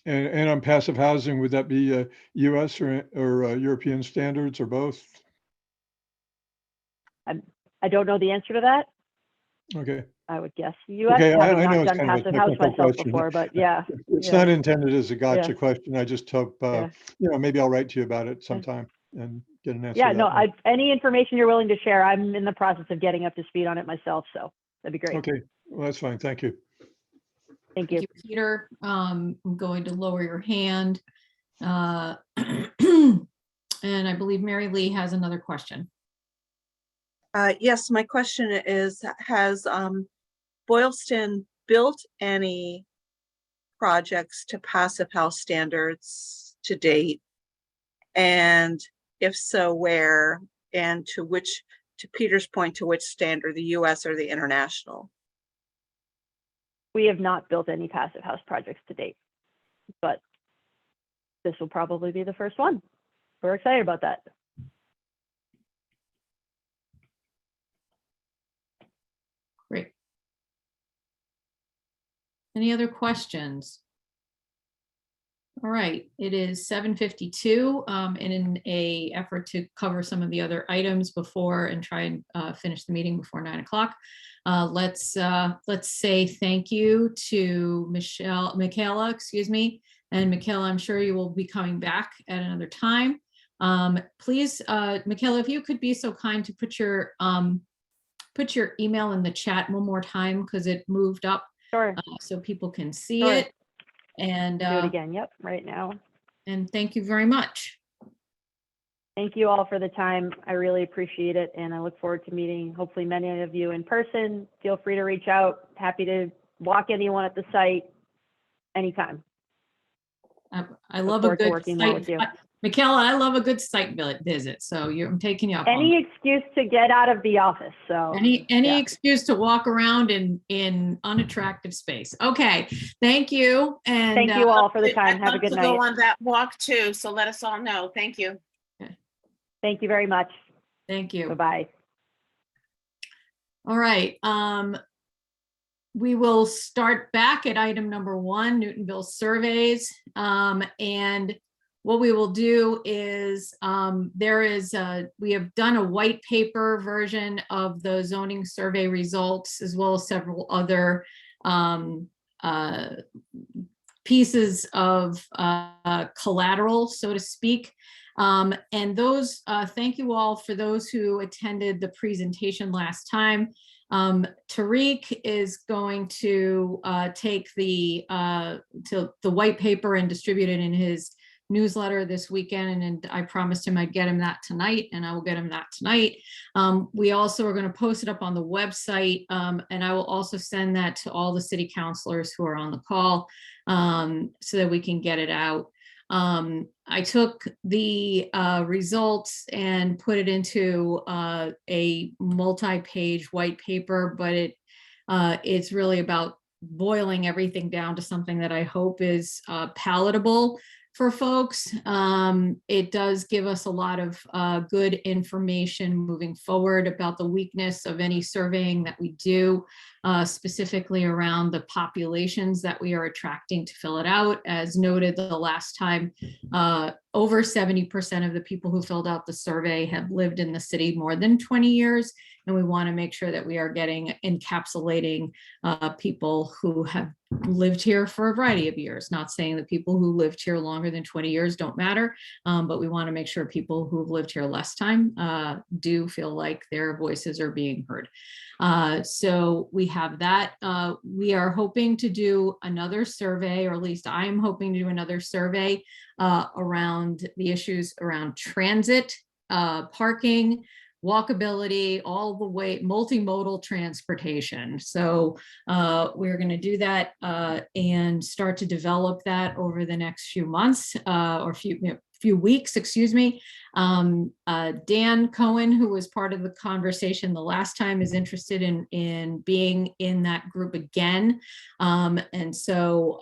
And on passive housing, would that be US or European standards, or both? I don't know the answer to that. Okay. I would guess US. Okay, I Having know not it's done kind of a passive house technical myself question. before, but yeah. It's yeah. not intended as a gotcha Yeah. question. I just hope, Yeah. maybe I'll write to you about it sometime and get an answer. Yeah, that no, way. any information you're willing to share, I'm in the process of getting up to speed on it myself, so that'd be great. Okay, well, that's fine. Thank you. Thank you. Thank you, Peter. I'm going to lower your hand. And I believe Mary Lee has another question. Yes, my question is, has Boylston built any projects to passive house standards to date? And if so, where? And to Peter's point, to which standard, the US or the international? We have not built any passive house projects to date, but this will probably be the first one. We're excited about that. Great. Any other questions? All right, it is 7:52, and in a effort to cover some of the other items before and try and finish the meeting before 9 o'clock, let's say thank you to Michaela, excuse me. And Michaela, I'm sure you will be coming back at another time. Please, Michaela, if you could be so kind to put your email in the chat one more time, because it moved up. Sure. So people can see Sure. it. And Do it again. Yep, right now. And thank you very much. Thank you all for the time. I really appreciate it, and I look forward to meeting hopefully many of you in person. Feel free to reach out. Happy to walk anyone at the site anytime. I love a forward to good working more with you. Michaela, I love a good site visit. So I'm taking you up on Any excuse to get out of the office. So any yeah. excuse to walk around in unattractive space. Okay, thank you. And Thank you all for the time. I'd Have a love good to night. go on that walk too, so let us all know. Thank you. Thank you very much. Thank you. Bye-bye. All right. We will start back at item number 1, Newtonville surveys. And what we will do is we have done a white paper version of the zoning survey results, as well as several other pieces of collateral, so to speak. And those, thank you all for those who attended the presentation last time. Tariq is going to take the white paper and distribute it in his newsletter this weekend, and I promised him I'd get him that tonight, and I will get him that tonight. We also are going to post it up on the website, and I will also send that to all the city councilors who are on the call, so that we can get it out. I took the results and put it into a multi-page white paper, but it's really about boiling everything down to something that I hope is palatable for folks. It does give us a lot of good information moving forward about the weakness of any surveying that we do, specifically around the populations that we are attracting to fill it out. As noted the last time, over 70% of the people who filled out the survey have lived in the city more than 20 years. And we want to make sure that we are encapsulating people who have lived here for a variety of years. Not saying that people who lived here longer than 20 years don't matter, but we want to make sure people who have lived here less time do feel like their voices are being heard. So we have that. We are hoping to do another survey, or at least I am hoping to do another survey around the issues around transit, parking, walkability, all the way multimodal transportation. So we're going to do that and start to develop that over the next few months or few weeks, excuse me. Dan Cohen, who was part of the conversation the last time, is interested in being in that group again. And so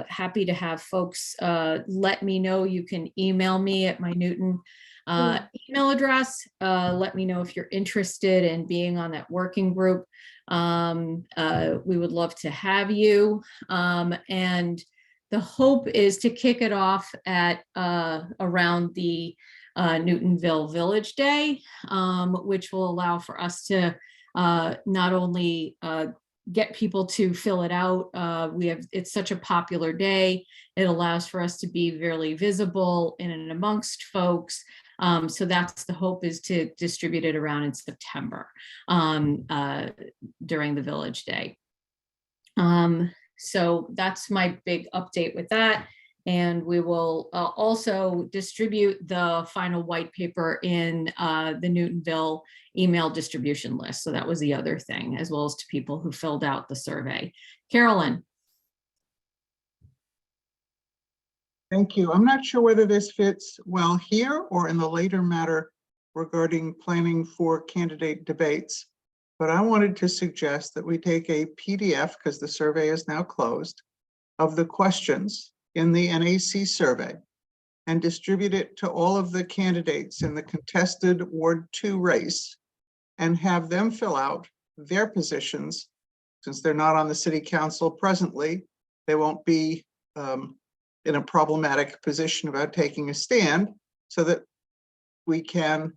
happy to have folks let me know. You can email me at my Newton email address. Let me know if you're interested in being on that working group. We would love to have you. And the hope is to kick it off at around the Newtonville Village Day, which will allow for us to not only get people to fill it out. It's such a popular day. It allows for us to be very visible in and amongst folks. So that's the hope, is to distribute it around in September during the Village Day. So that's my big update with that. And we will also distribute the final white paper in the Newtonville email distribution list. So that was the other thing, as well as to people who filled out the survey. Carolyn. Thank you. I'm not sure whether this fits well here or in the later matter regarding planning for candidate debates, but I wanted to suggest that we take a PDF, because the survey is now closed, of the questions in the NAC survey and distribute it to all of the candidates in the contested Ward 2 race and have them fill out their positions. Since they're not on the city council presently, they won't be in a problematic position about taking a stand, so that we can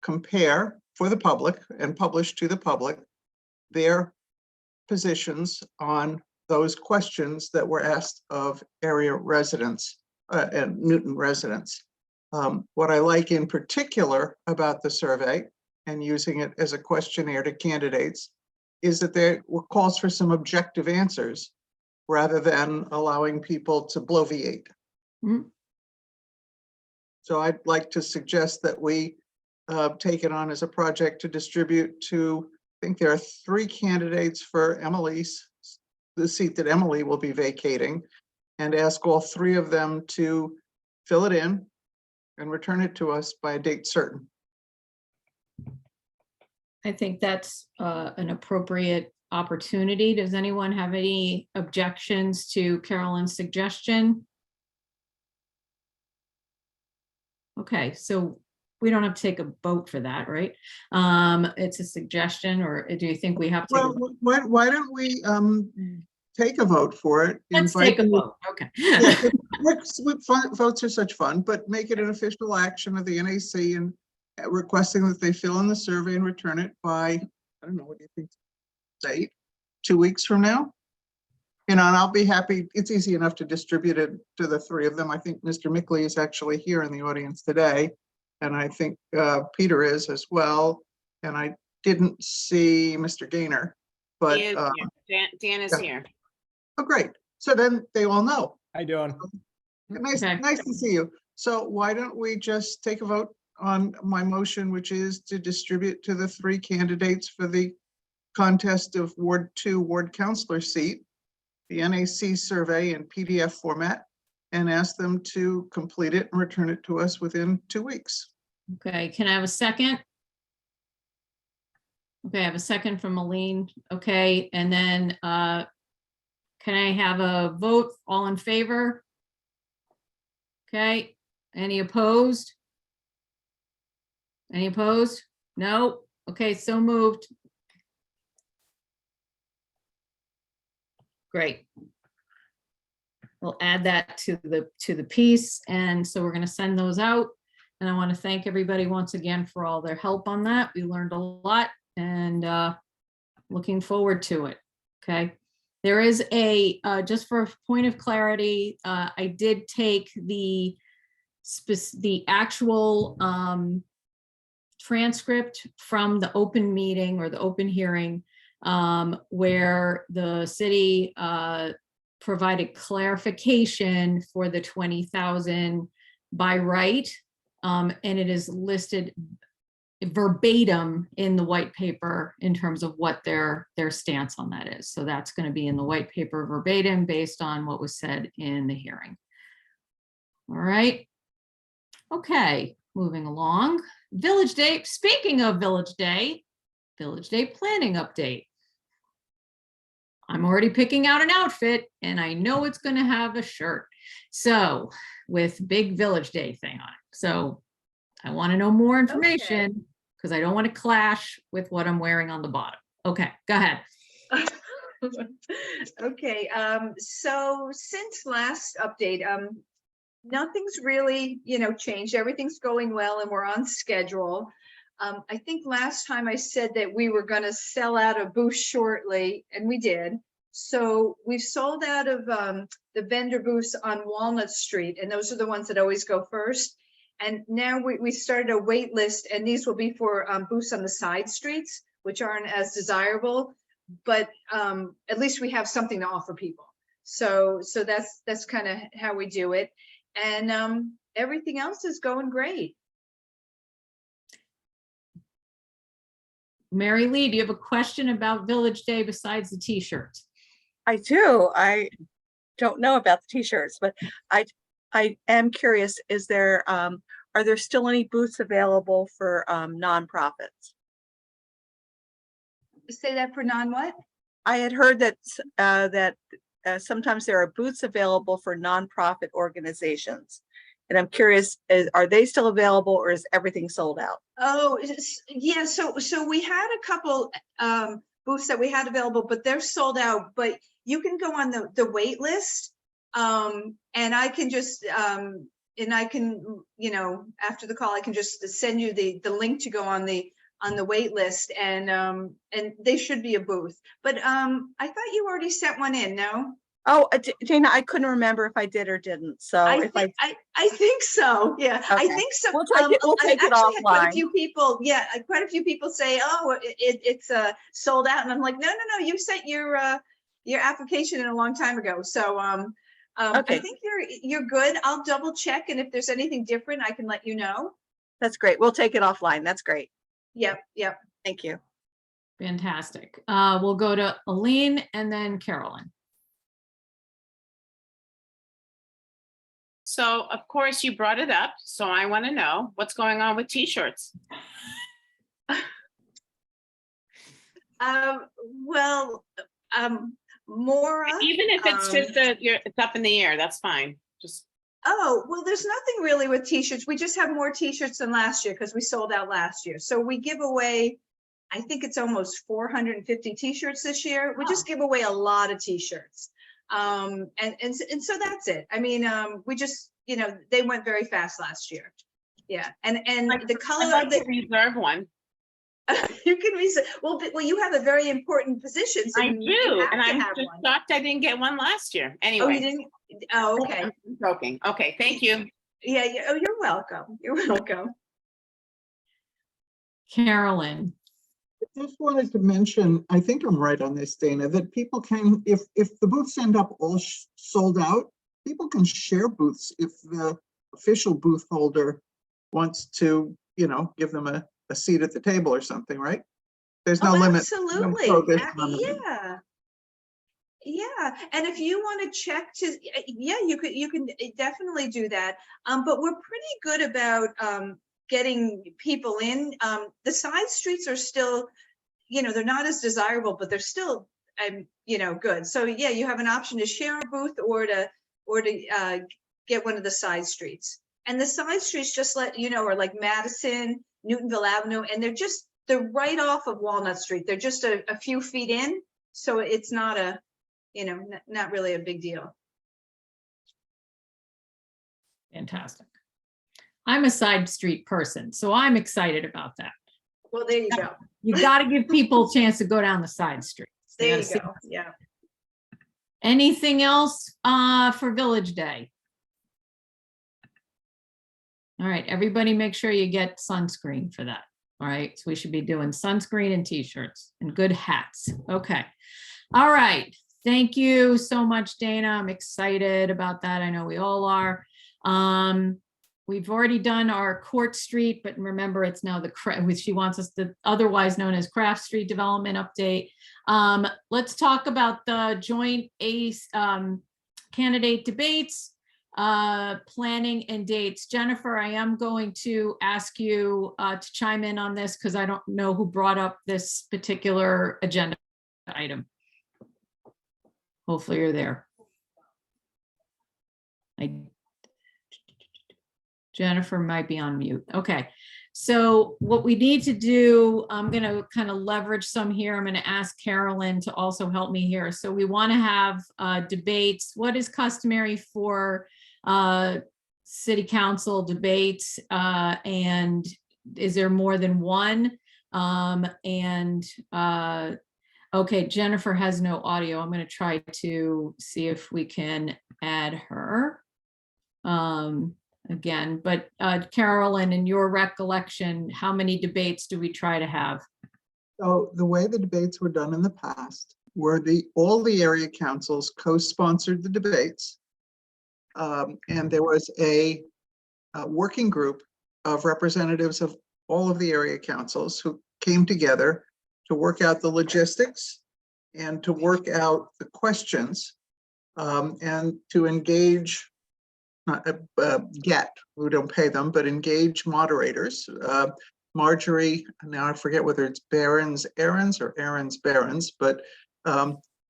compare for the public and publish to the public their positions on those questions that were asked of area residents and Newton residents. What I like in particular about the survey and using it as a questionnaire to candidates is that there were calls for some objective answers rather than allowing people to bloviate. Mm-hmm. So I'd like to suggest that we take it on as a project to distribute to, I think there are 3 candidates for Emily's, the seat that Emily will be vacating, and ask all 3 of them to fill it in and return it to us by a date certain. I think that's an appropriate opportunity. Does anyone have any objections to Carolyn's suggestion? Okay, so we don't have to take a vote for that, right? It's a suggestion, or do you think we have to? Well, why don't we take a vote for it? Let's take a vote, okay. Yeah, votes are such fun, but make it an official action of the NAC and requesting that they fill in the survey and return it by, I don't know, what do you think? Say 2 weeks from now? and I'll be happy. It's easy enough to distribute it to the three of them. I think Mr. Mickley is actually here in the audience today. And I think Peter is as well. And I didn't see Mr. Gaynor, but, Dan is yeah. here. Oh, great. So then they all know. How you doing? Nice, Okay. nice to see you. So why don't we just take a vote on my motion, which is to distribute to the three candidates for the contest of Ward 2 Ward Councillor seat, the NAC survey in PDF format, and ask them to complete it and return it to us within 2 weeks. Okay, can I have a second? Okay, I have a second from Aline. Okay, and then can I have a vote? All in favor? Okay, any opposed? Any opposed? No? Okay, so moved. Great. We'll add that to the piece, and so we're gonna send those out. And I want to thank everybody once again for all their help on that. We learned a lot and looking forward to it. Okay. There is a, just for a point of clarity, I did take the actual transcript from the open meeting or the open hearing where the city provided clarification for the 20,000 by right. And it is listed verbatim in the white paper in terms of what their stance on that is. So that's going to be in the white paper verbatim based on what was said in the hearing. All right. Okay, moving along. Village Day. Speaking of Village Day planning update. I'm already picking out an outfit and I know it's going to have a shirt. So with big Village Day thing on it. So I want to know more information because I don't want to clash with what I'm wearing on the bottom. Okay, go ahead. Okay, so since last update, nothing's really, changed. Everything's going well and we're on schedule. I think last time I said that we were going to sell out a booth shortly, and we did. So we've sold out of the vendor booths on Walnut Street, and those are the ones that always go first. And now we started a wait list, and these will be for booths on the side streets, which aren't as desirable, but at least we have something to offer people. So that's kind of how we do it. And everything else is going great. Mary Lee, do you have a question about Village Day besides the t-shirts? I do. I don't know about the t-shirts, but I am curious, is there, are there still any booths available for nonprofits? Say that for what? I had heard that sometimes there are booths available for nonprofit organizations. And I'm curious, are they still available or is everything sold out? Oh, yeah. So we had a couple booths that we had available, but they're sold out. But you can go on the wait list, and I can just after the call, I can just send you the link to go on the wait list, and they should be a booth. But I thought you already sent one in, no? Oh, Dana, I couldn't remember if I did or didn't. So I think so. Yeah, okay. I think so. We'll take it offline. Quite a few people, quite a few people say, "Oh, it's sold out," and I'm like, "No. You sent your application in a long time ago." So okay. I think you're good. I'll double check, and if there's anything different, I can let you know. That's great. We'll take it offline. That's great. Yep. Thank you. Fantastic. We'll go to Aline and then Carolyn. So of course you brought it up. So I want to know what's going on with t-shirts. More. Even if it's just it's up in the air, that's fine. Just. Oh, well, there's nothing really with t-shirts. We just have more t-shirts than last year because we sold out last year. So we give away, I think it's almost 450 t-shirts this year. We just give away a lot of t-shirts. And so that's it. I mean, we just, they went very fast last year. Yeah. And the color I'd like to reserve one. You can well, you have a very important position. So I you do, have and to I'm have just one. shocked I didn't get one last year. Oh, you Anyway, didn't? Oh, okay. I'm joking. Okay, thank you. Yeah, yeah. Oh, you're welcome. You're welcome. Carolyn. I just wanted to mention, I think I'm right on this, Dana, that people can, if the booths end up all sold out, people can share booths if the official booth holder wants to, give them a seat at the table or something, right? There's no Oh, limit. absolutely. No prohibition on it. Yeah. Yeah, and if you want to check to, yeah, you can definitely do that. But we're pretty good about getting people in. The side streets are still, they're not as desirable, but they're still, good. So yeah, you have an option to share a booth or to get one of the side streets. And the side streets, just let you know, are like Madison, Newtonville Avenue, and they're right off of Walnut Street. They're just a few feet in, so it's not a not really a big deal. Fantastic. I'm a side street person, so I'm excited about that. Well, there you go. You got to give people a chance to go down the side streets. They There gotta you see- go. Yeah. Anything else for Village Day? All right, everybody make sure you get sunscreen for that. All right, so we should be doing sunscreen and t-shirts and good hats. Okay. All right. Thank you so much, Dana. I'm excited about that. I know we all are. We've already done our Court Street, but remember it's now which she wants us to, otherwise known as Craft Street Development Update. Let's talk about the joint ACE candidate debates, planning and dates. Jennifer, I am going to ask you to chime in on this because I don't know who brought up this particular agenda item. Hopefully you're there. Jennifer might be on mute. Okay. So what we need to do, I'm going to kind of leverage some here. I'm going to ask Carolyn to also help me here. So we want to have debates. What is customary for city council debates? And is there more than one? Okay, Jennifer has no audio. I'm going to try to see if we can add her again. But Carolyn, in your recollection, how many debates do we try to have? So the way the debates were done in the past were all the area councils co-sponsored the debates. And there was a working group of representatives of all of the area councils who came together to work out the logistics and to work out the questions and to engage, we don't pay them, but engage moderators. Marjorie, now I forget whether it's Barron's Aaron's or Aaron's Barron's, but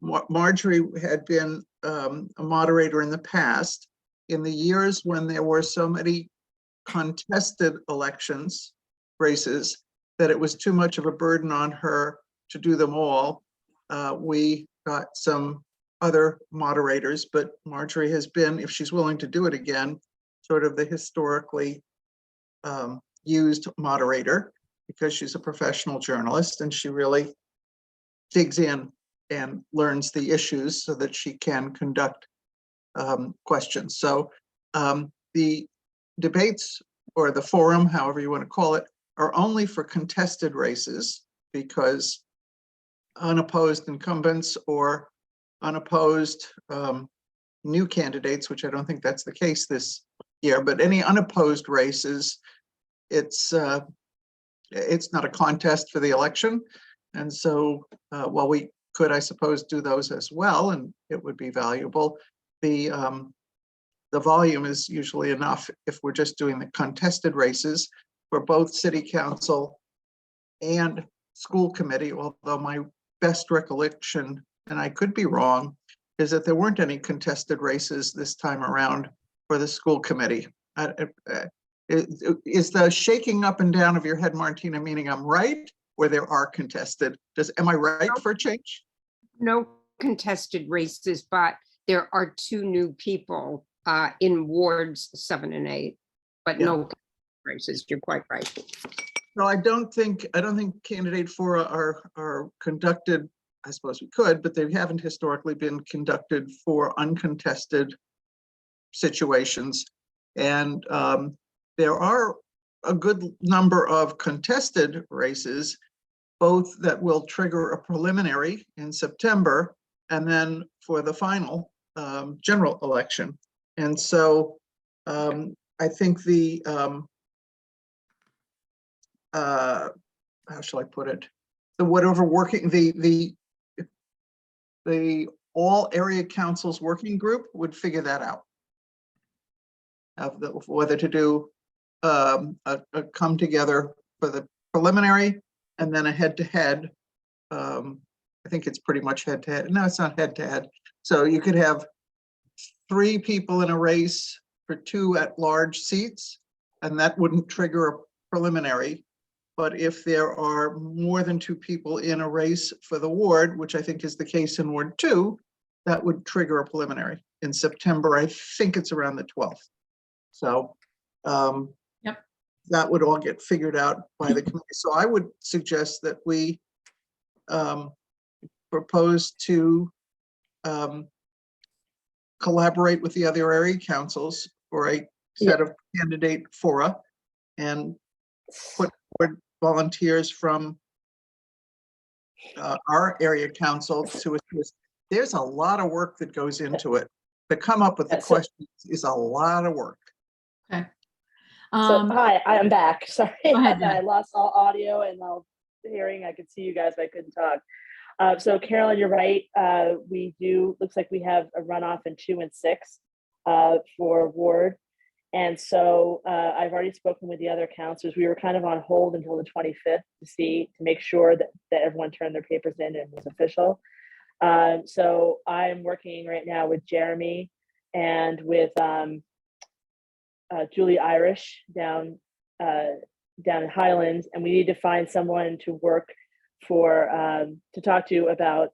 Marjorie had been a moderator in the past. In the years when there were so many contested elections, races, that it was too much of a burden on her to do them all. We got some other moderators, but Marjorie has been, if she's willing to do it again, sort of the historically used moderator because she's a professional journalist and she really digs in and learns the issues so that she can conduct questions. So the debates or the forum, however you want to call it, are only for contested races because unopposed incumbents or unopposed new candidates, which I don't think that's the case this year, but any unopposed races, it's not a contest for the election. And so while we could, I suppose, do those as well, and it would be valuable, the volume is usually enough if we're just doing the contested races for both city council and school committee, although my best recollection, and I could be wrong, is that there weren't any contested races this time around for the school committee. Is the shaking up and down of your head, Martina, meaning I'm right, or there are contested? Am I right for a change? No contested races, but there are 2 new people in wards 7 and 8, but no races. You're quite right. No, I don't think candidate fora are conducted, I suppose we could, but they haven't historically been conducted for uncontested situations. And there are a good number of contested races, both that will trigger a preliminary in September and then for the final general election. And so I think the how shall I put it? The whatever working, the all area councils working group would figure that out. Of whether to do a come together for the preliminary and then a head to head. I think it's pretty much head to head. No, it's not head to head. So you could have 3 people in a race for 2 at-large seats, and that wouldn't trigger a preliminary. But if there are more than 2 people in a race for the ward, which I think is the case in Ward 2, that would trigger a preliminary in September. I think it's around the 12th. So Yep. that would all get figured out by the committee. So I would suggest that we propose to collaborate with the other area councils for a set of candidate fora and put forward volunteers from our area council to assist. There's a lot of work that goes into it. To come up with the questions is a lot of work. Okay. Hi, I'm back. Sorry, Go ahead, I lost all audio and all hearing. I could see you guys, but I couldn't talk. So Carolyn, you're right. We do, looks like we have a runoff in 2 and 6 for ward. And so I've already spoken with the other counselors. We were kind of on hold until the 25th to make sure that everyone turned their papers in and was official. So I'm working right now with Jeremy and with Julie Irish down in Highlands, and we need to find someone to work for to talk to about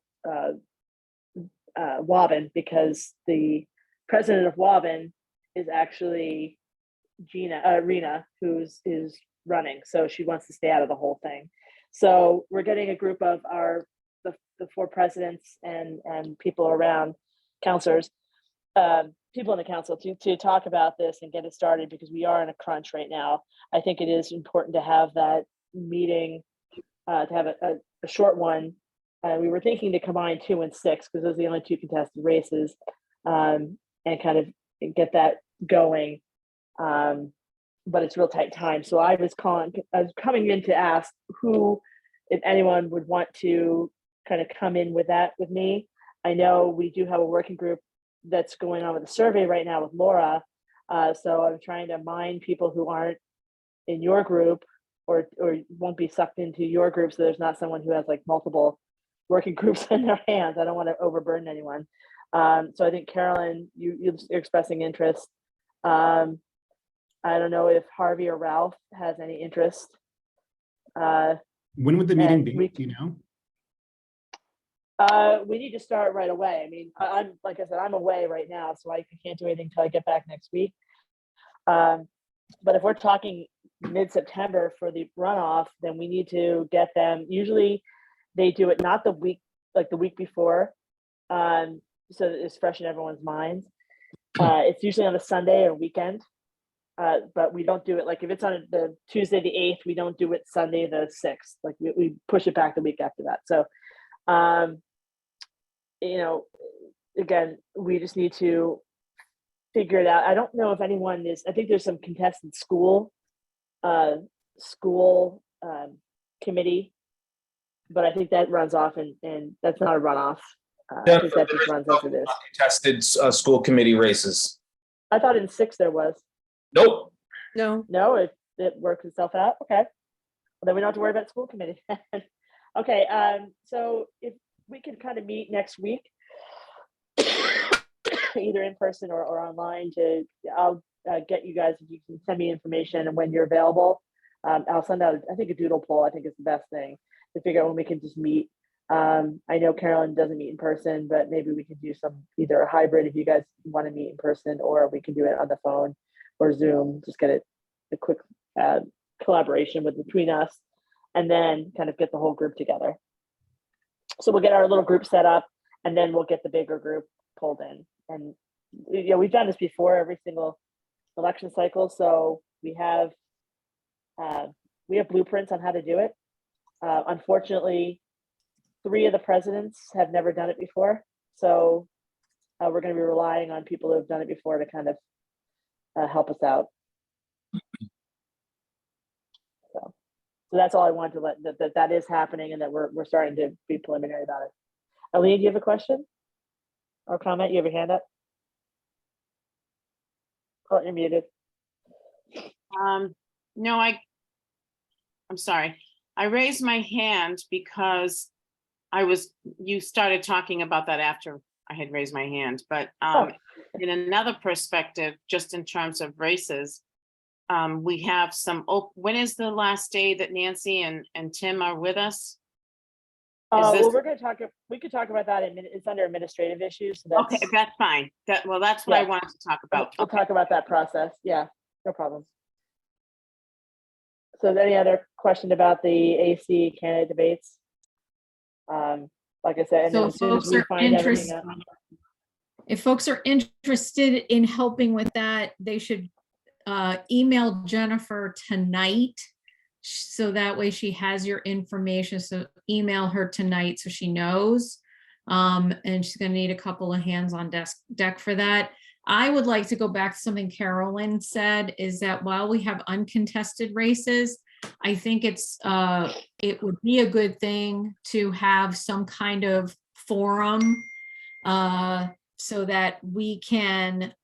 Waban, because the president of Waban is actually Rena, who's running. So she wants to stay out of the whole thing. So we're getting a group of the 4 presidents and people around, counselors, people in the council to talk about this and get it started, because we are in a crunch right now. I think it is important to have that meeting, to have a short one. We were thinking to combine 2 and 6 because those are the only 2 contested races, and kind of get that going. But it's real tight time. So I was coming in to ask who, if anyone would want to kind of come in with that with me. I know we do have a working group that's going on with a survey right now with Laura. So I'm trying to mind people who aren't in your group or won't be sucked into your group, so there's not someone who has like multiple working groups in their hands. I don't want to overburden anyone. So I think Carolyn, you're expressing interest. I don't know if Harvey or Ralph has any interest. When would the meeting be? Do you know? We need to start right away. I mean, I'm like I said, I'm away right now, so I can't do anything until I get back next week. But if we're talking mid-September for the runoff, then we need to get them. Usually, they do it not the week, like the week before, so that it's fresh in everyone's minds. It's usually on a Sunday or weekend, but we don't do it like if it's on the Tuesday the 8th, we don't do it Sunday the 6th. Like we push it back the week after that. So. You know, again, we just need to figure it out. I don't know if anyone is, I think there's some contested school committee, but I think that runs off and that's not a runoff. I think that just runs as it is. Contested school committee races. I thought in 6 there was. Nope. No, it works itself out. Okay. Well, then we don't have to worry about school committee. Okay, so if we could kind of meet next week, either in person or online, I'll get you guys, if you can send me information and when you're available. I'll send out, I think, a doodle poll. I think is the best thing to figure out when we can just meet. I know Carolyn doesn't meet in person, but maybe we can do either a hybrid if you guys want to meet in person, or we can do it on the phone or Zoom. Just get a quick collaboration between us, and then kind of get the whole group together. So we'll get our little group set up, and then we'll get the bigger group pulled in. And we've done this before every single election cycle, so we have blueprints on how to do it. Unfortunately, 3 of the presidents have never done it before, so we're going to be relying on people who have done it before to kind of help us out. So that's all I wanted to let that is happening, and that we're starting to be preliminary about it. Aline, do you have a question or comment? You have your hand up. Oh, you're muted. No, I'm sorry. I raised my hand because you started talking about that after I had raised my hand, but in another perspective, just in terms of races, we have when is the last day that Nancy and Tim are with us? Well, we could talk about that it's under administrative issues. So okay, that's fine. That's what I wanted to talk about. We'll talk about that process. Yeah, no problem. So is there any other question about the AC candidate debates? Like I said, and then as soon as we find everything out. If folks are interested in helping with that, they should email Jennifer tonight, so that way she has your information. So email her tonight so she knows. And she's going to need a couple of hands on deck for that. I would like to go back to something Carolyn said, is that while we have uncontested races, I think it would be a good thing to have some kind of forum so that we can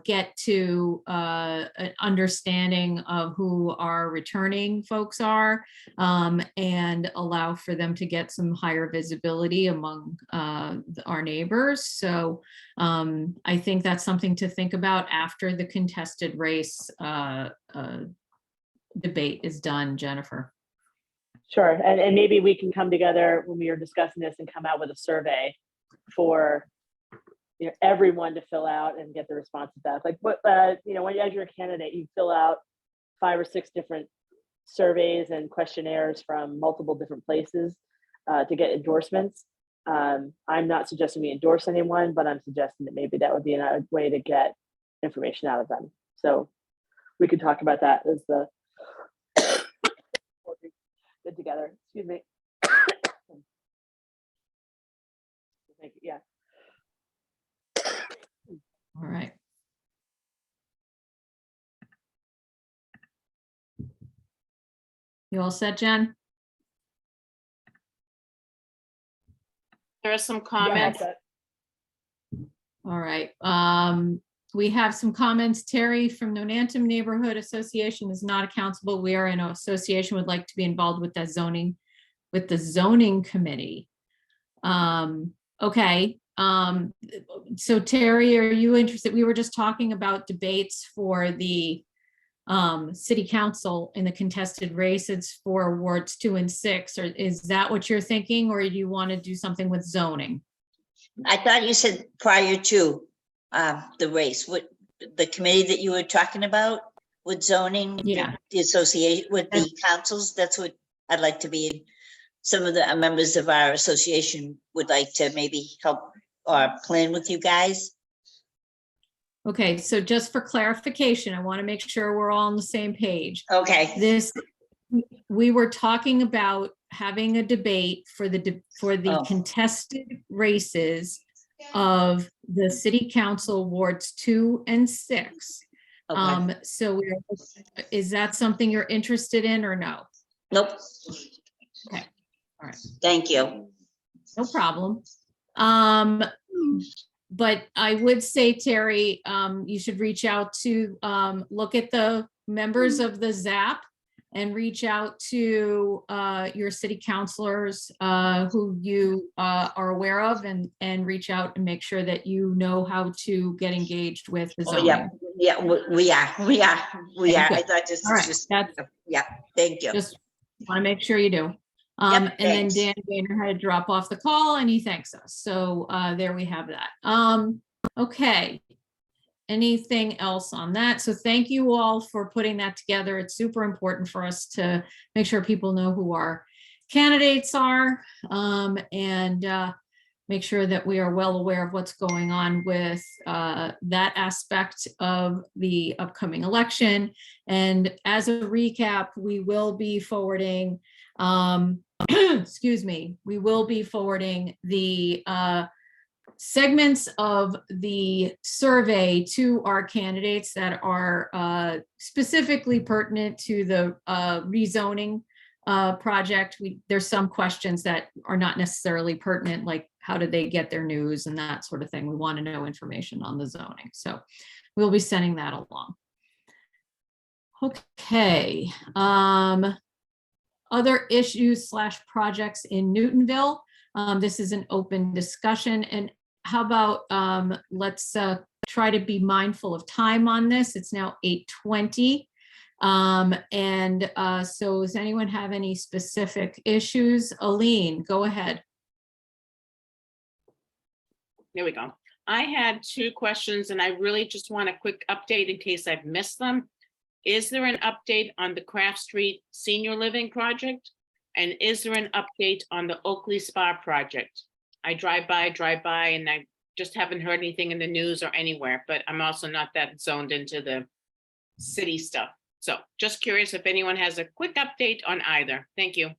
get to an understanding of who our returning folks are, and allow for them to get some higher visibility among our neighbors. So I think that's something to think about after the contested race debate is done, Jennifer. Sure, and maybe we can come together when we are discussing this and come out with a survey for everyone to fill out and get the responses back. Like what as you're a candidate, you fill out 5 or 6 different surveys and questionnaires from multiple different places to get endorsements. I'm not suggesting we endorse anyone, but I'm suggesting that maybe that would be a way to get information out of them. So we could talk about that as the good together. Excuse me. Thank you. Yeah. All right. You all set, Jen? There are some comments. All right. We have some comments. Terry from Nonantum Neighborhood Association is not accountable. We are in an association, would like to be involved with that zoning, with the zoning committee. Okay. So Terry, are you interested? We were just talking about debates for the city council in the contested races for wards 2 and 6. Or is that what you're thinking, or do you want to do something with zoning? I thought you said prior to the race, what the committee that you were talking about with zoning, yeah, the association with the councils, that's what I'd like to be in. Some of the members of our association would like to maybe help or plan with you guys. Okay, so just for clarification, I want to make sure we're all on the same page. Okay. We were talking about having a debate for the contested races of the city council wards 2 and 6. Okay. So is that something you're interested in or no? Nope. Okay, all right. Thank you. No problem. But I would say, Terry, you should reach out to look at the members of the ZAP and reach out to your city councilors who you are aware of, and reach out and make sure that you know how to get engaged with the zoning. Yeah, we are. I thought this was just, yeah, thank you. Just want to make sure you do. And then Dan Gaynor had to drop off the call and he thanks us. So there we have that. Okay. anything else on that. So thank you all for putting that together. It's super important for us to make sure people know who our candidates are, and make sure that we are well aware of what's going on with that aspect of the upcoming election. And as a recap, we will be forwarding, excuse me, we will be forwarding the segments of the survey to our candidates that are specifically pertinent to the rezoning project. There's some questions that are not necessarily pertinent, like how did they get their news and that sort of thing. We want to know information on the zoning. So we'll be sending that along. Okay. Other issues / projects in Newtonville. This is an open discussion, and how about let's try to be mindful of time on this. It's now 8:20. So does anyone have any specific issues? Aline, go ahead. There we go. I had 2 questions and I really just want a quick update in case I've missed them. Is there an update on the Craft Street Senior Living Project? And is there an update on the Oakley Spa project? I drive by and I just haven't heard anything in the news or anywhere, but I'm also not that zoned into the city stuff. So just curious if anyone has a quick update on either. Thank you.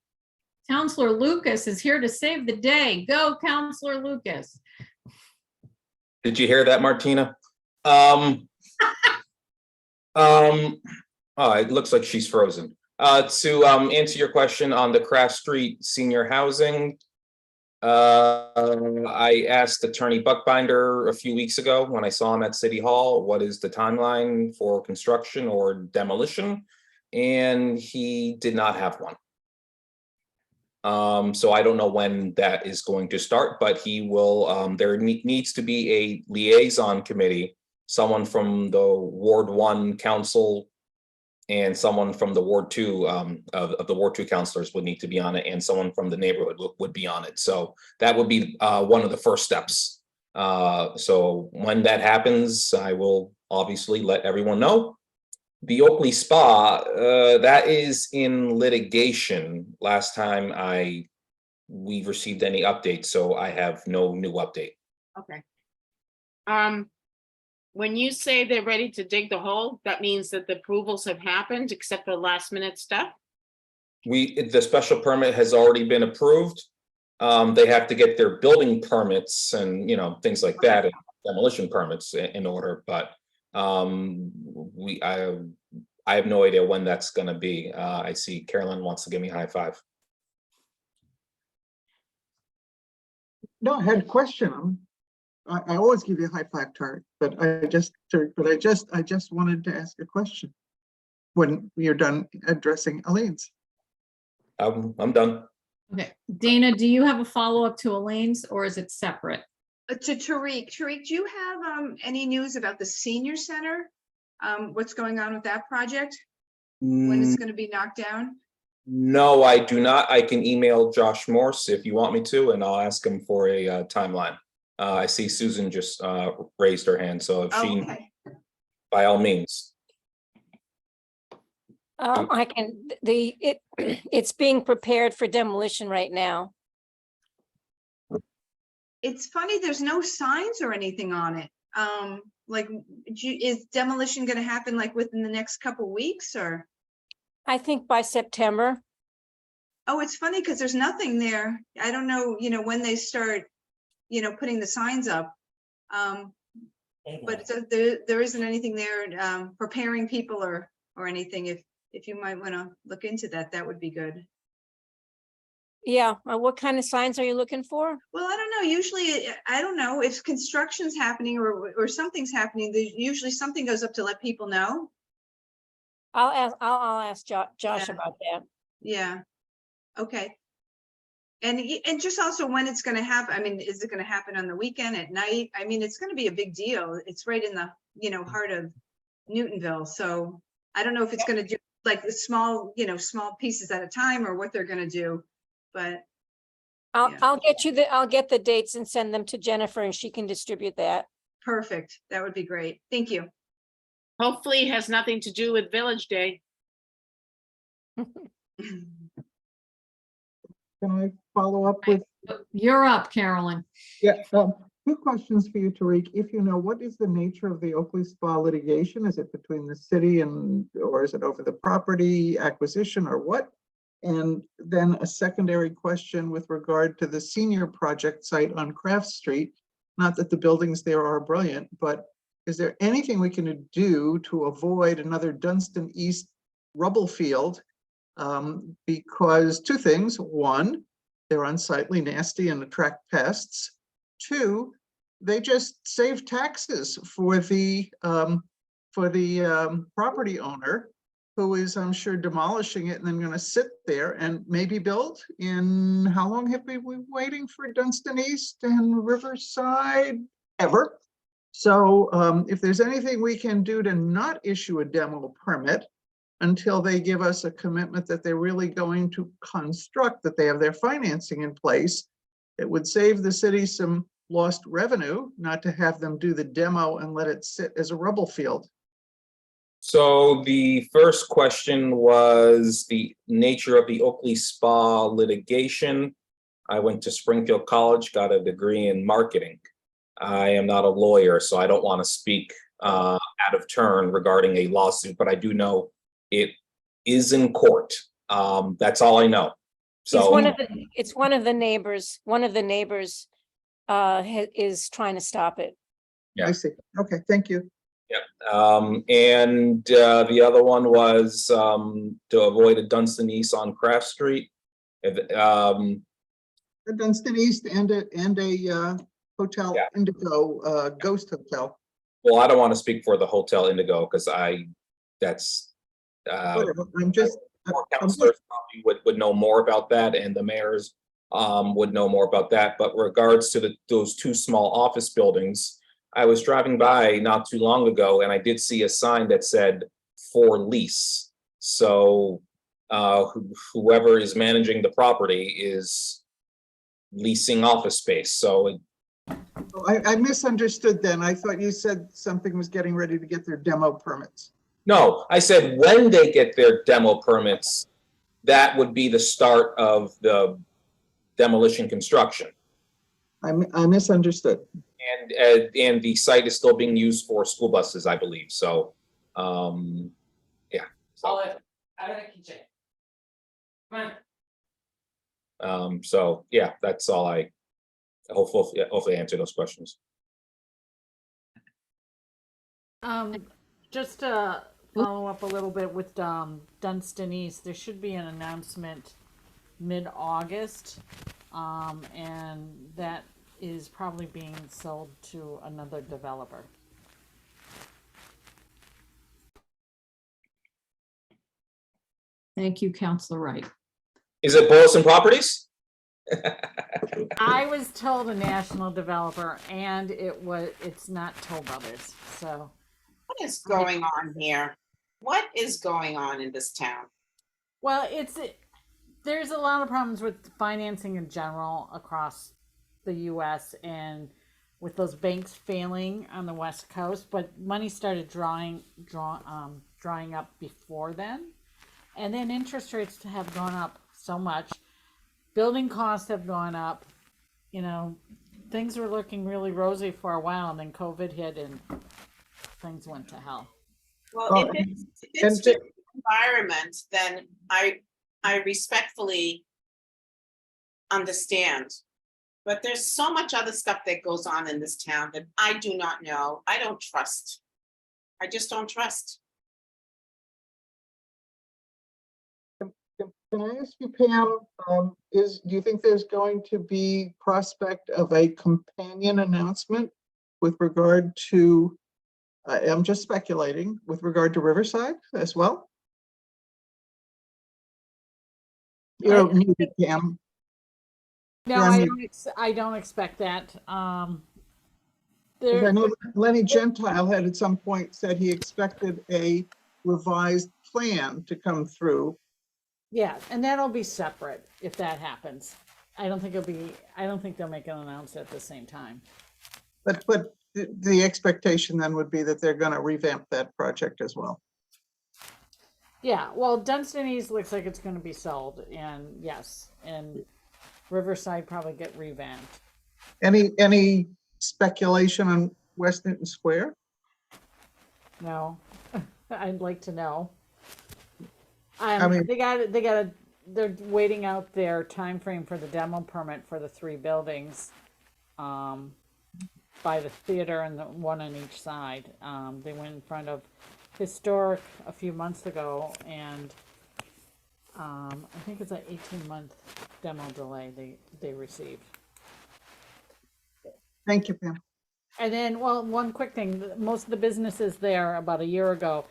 Counselor Lucas is here to save the day. Go, Counselor Lucas. Did you hear that, Martina? Oh, it looks like she's frozen. To answer your question on the Craft Street Senior Housing, I asked Attorney Buckbinder a few weeks ago when I saw him at City Hall, what is the timeline for construction or demolition? And he did not have one. So I don't know when that is going to start, but he will, there needs to be a liaison committee, someone from the Ward 1 Council and someone from the Ward 2 of the Ward 2 councilors would need to be on it, and someone from the neighborhood would be on it. So that would be one of the first steps. So when that happens, I will obviously let everyone know. The Oakley Spa, that is in litigation. Last time we received any updates, so I have no new update. Okay. When you say they're ready to dig the hole, that means that the approvals have happened except for last minute stuff? The special permit has already been approved. They have to get their building permits and, things like that, and demolition permits in order, but I have no idea when that's going to be. I see Carolyn wants to give me a high five. No, I had a question. I always give you a high five, Tart, but I just wanted to ask a question when you're done addressing Elaine's. I'm done. Okay, Dana, do you have a follow-up to Elaine's, or is it separate? To Tariq. Tariq, do you have any news about the senior center? What's going on with that project? When it's going to be knocked down? No, I do not. I can email Josh Morse if you want me to, and I'll ask him for a timeline. I see Susan just raised her hand, so if she, Okay. by all means. I can, it's being prepared for demolition right now. It's funny, there's no signs or anything on it. Is demolition going to happen like within the next couple weeks, or? I think by September. Oh, it's funny because there's nothing there. I don't know, when they start, putting the signs up. But there isn't anything there preparing people or anything. If you might want to look into that, that would be good. Yeah, what kind of signs are you looking for? Well, I don't know. Usually, I don't know if construction's happening or something's happening. There's usually something goes up to let people know. I'll ask Josh about that. Yeah. Okay. And just also when it's going to happen. I mean, is it going to happen on the weekend at night? I mean, it's going to be a big deal. It's right in the heart of Newtonville. So I don't know if it's going to do like the small pieces at a time or what they're going to do. But I'll get the dates and send them to Jennifer, and she can distribute that. Perfect. That would be great. Thank you. Hopefully it has nothing to do with Village Day. Can I follow up with, You're up, Carolyn. yeah, two questions for you, Tariq. If you know, what is the nature of the Oakley Spa litigation? Is it between the city and, or is it over the property acquisition or what? And then a secondary question with regard to the senior project site on Craft Street. Not that the buildings there are brilliant, but is there anything we can do to avoid another Dunstan East rubble field? Because two things: one, they're unsightly, nasty, and attract pests. Two, they just save taxes for the property owner, who is, I'm sure, demolishing it and then going to sit there and maybe build. In how long have we been waiting for Dunstan East and Riverside? Ever. So if there's anything we can do to not issue a demo permit until they give us a commitment that they're really going to construct, that they have their financing in place, it would save the city some lost revenue not to have them do the demo and let it sit as a rubble field. So the first question was the nature of the Oakley Spa litigation. I went to Springfield College, got a degree in marketing. I am not a lawyer, so I don't want to speak out of turn regarding a lawsuit, but I do know it is in court. That's all I know. So It's one of the neighbors. One of the neighbors is trying to stop it. Yeah. I see. Okay, thank you. yeah. And the other one was to avoid a Dunstan East on Craft Street. The Dunstan East and a Hotel Indigo, ghost hotel. Well, I don't want to speak for the Hotel Indigo because that's Whatever. I'm just counselors probably would know more about that, and the mayors would know more about that. But regards to those two small office buildings, I was driving by not too long ago and I did see a sign that said for lease. So whoever is managing the property is leasing office space. So I misunderstood then. I thought you said something was getting ready to get their demo permits. no, I said when they get their demo permits, that would be the start of the demolition construction. I misunderstood. And the site is still being used for school buses, I believe. So, yeah. So, so yeah, that's all I hopefully answer those questions. Just to follow up a little bit with Dunstan East, there should be an announcement mid-August, and that is probably being sold to another developer. Thank you, Counselor Wright. Is it Burleson Properties? I was told a national developer, and it's not Toll Brothers, so. What is going on here? What is going on in this town? Well, there's a lot of problems with financing in general across the US and with those banks failing on the West Coast, but money started drying up before then. And then interest rates have gone up so much. Building costs have gone up. You know, things were looking really rosy for a while, and then COVID hit and things went to hell. Well, if it's just environment, then I respectfully understand. But there's so much other stuff that goes on in this town that I do not know. I don't trust. I just don't trust. Can I ask you, Pam, do you think there's going to be prospect of a companion announcement with regard to, I'm just speculating, with regard to Riverside as well? You don't need it, Pam. No, I don't expect that. I know Lenny Gentile had at some point said he expected a revised plan to come through. Yeah, and that'll be separate if that happens. I don't think they'll make an announcement at the same time. But the expectation then would be that they're gonna revamp that project as well. Yeah, well, Dunstan East looks like it's gonna be sold, and yes, and Riverside probably get revamped. Any speculation on West Newton Square? No, I'd like to know. I mean- They're waiting out their time frame for the demo permit for the 3 buildings. By the theater and the one on each side. They went in front of Historic a few months ago, and I think it's an 18-month demo delay they received. Thank you, Pam. And then, well, one quick thing, most of the businesses there about a year ago,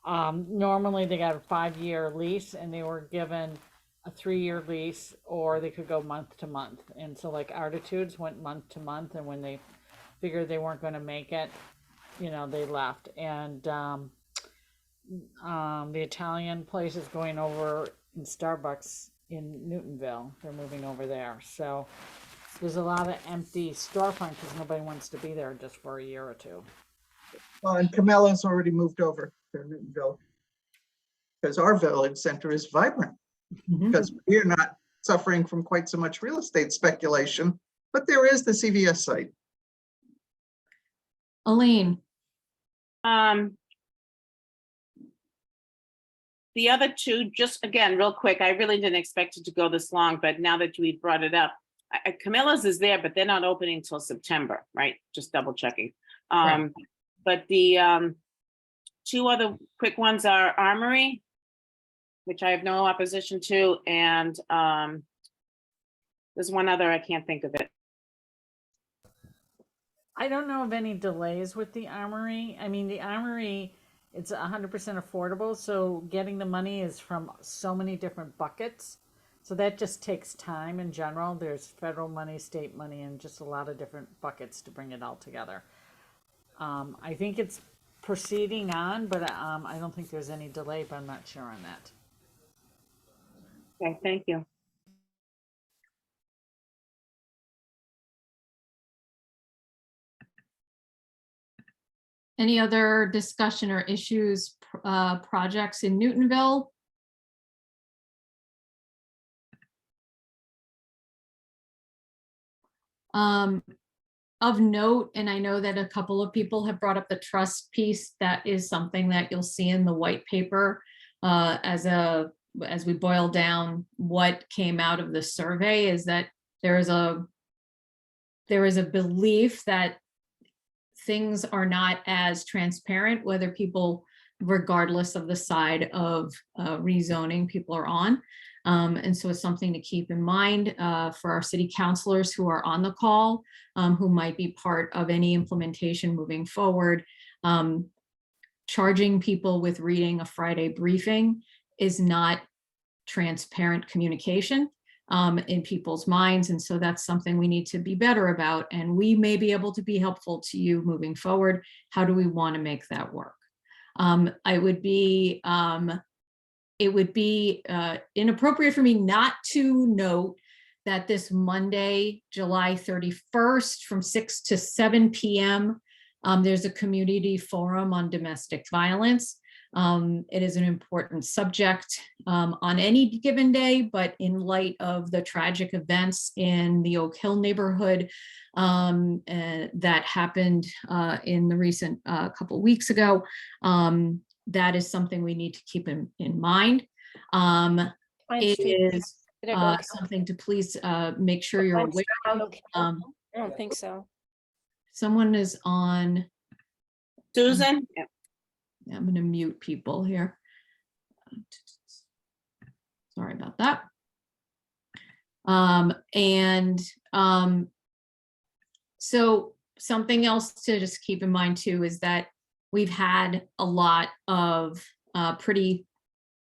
normally they got a 5-year lease, and they were given a 3-year lease, or they could go month to month. And so like Artitudes went month to month, and when they figured they weren't going to make it, you know, they left. And the Italian place is going over in Starbucks in Newtonville. They're moving over there. So there's a lot of empty storefront because nobody wants to be there just for a year or 2. Well, and Camello's already moved over to Newtonville. Because our village center is vibrant. Because we're not suffering from quite so much real estate speculation, but there is the CVS site. Elaine, The other 2, just again, real quick, I really didn't expect it to go this long, but now that we brought it up, Camilla's is there, but they're not opening till September, right? Just double checking. Right. But the 2 other quick ones are Armory, which I have no opposition to, and there's one other, I can't think of it. I don't know of any delays with the Armory. I mean, the Armory, it's 100% affordable, so getting the money is from so many different buckets. So that just takes time in general. There's federal money, state money, and just a lot of different buckets to bring it all together. I think it's proceeding on, but I don't think there's any delay, but I'm not sure on that. Okay, thank you. any other discussion or issues, projects in Newtonville? Of note, and I know that a couple of people have brought up the trust piece, that is something that you'll see in the white paper as we boil down what came out of the survey, is that there is a belief that things are not as transparent, whether people, regardless of the side of rezoning people are on. And so it's something to keep in mind for our city councilors who are on the call, who might be part of any implementation moving forward. Charging people with reading a Friday briefing is not transparent communication in people's minds. And so that's something we need to be better about. And we may be able to be helpful to you moving forward. How do we want to make that work? It would be inappropriate for me not to note that this Monday, July 31st, from 6 to 7 p.m., there's a community forum on domestic violence. It is an important subject on any given day, but in light of the tragic events in the Oak Hill neighborhood that happened in the recent couple weeks ago, that is something we need to keep in mind. It is something to please make sure you're aware of. I don't think so. Someone is on. Susan? I'm going to mute people here. Sorry about that. So something else to just keep in mind too is that we've had a lot of pretty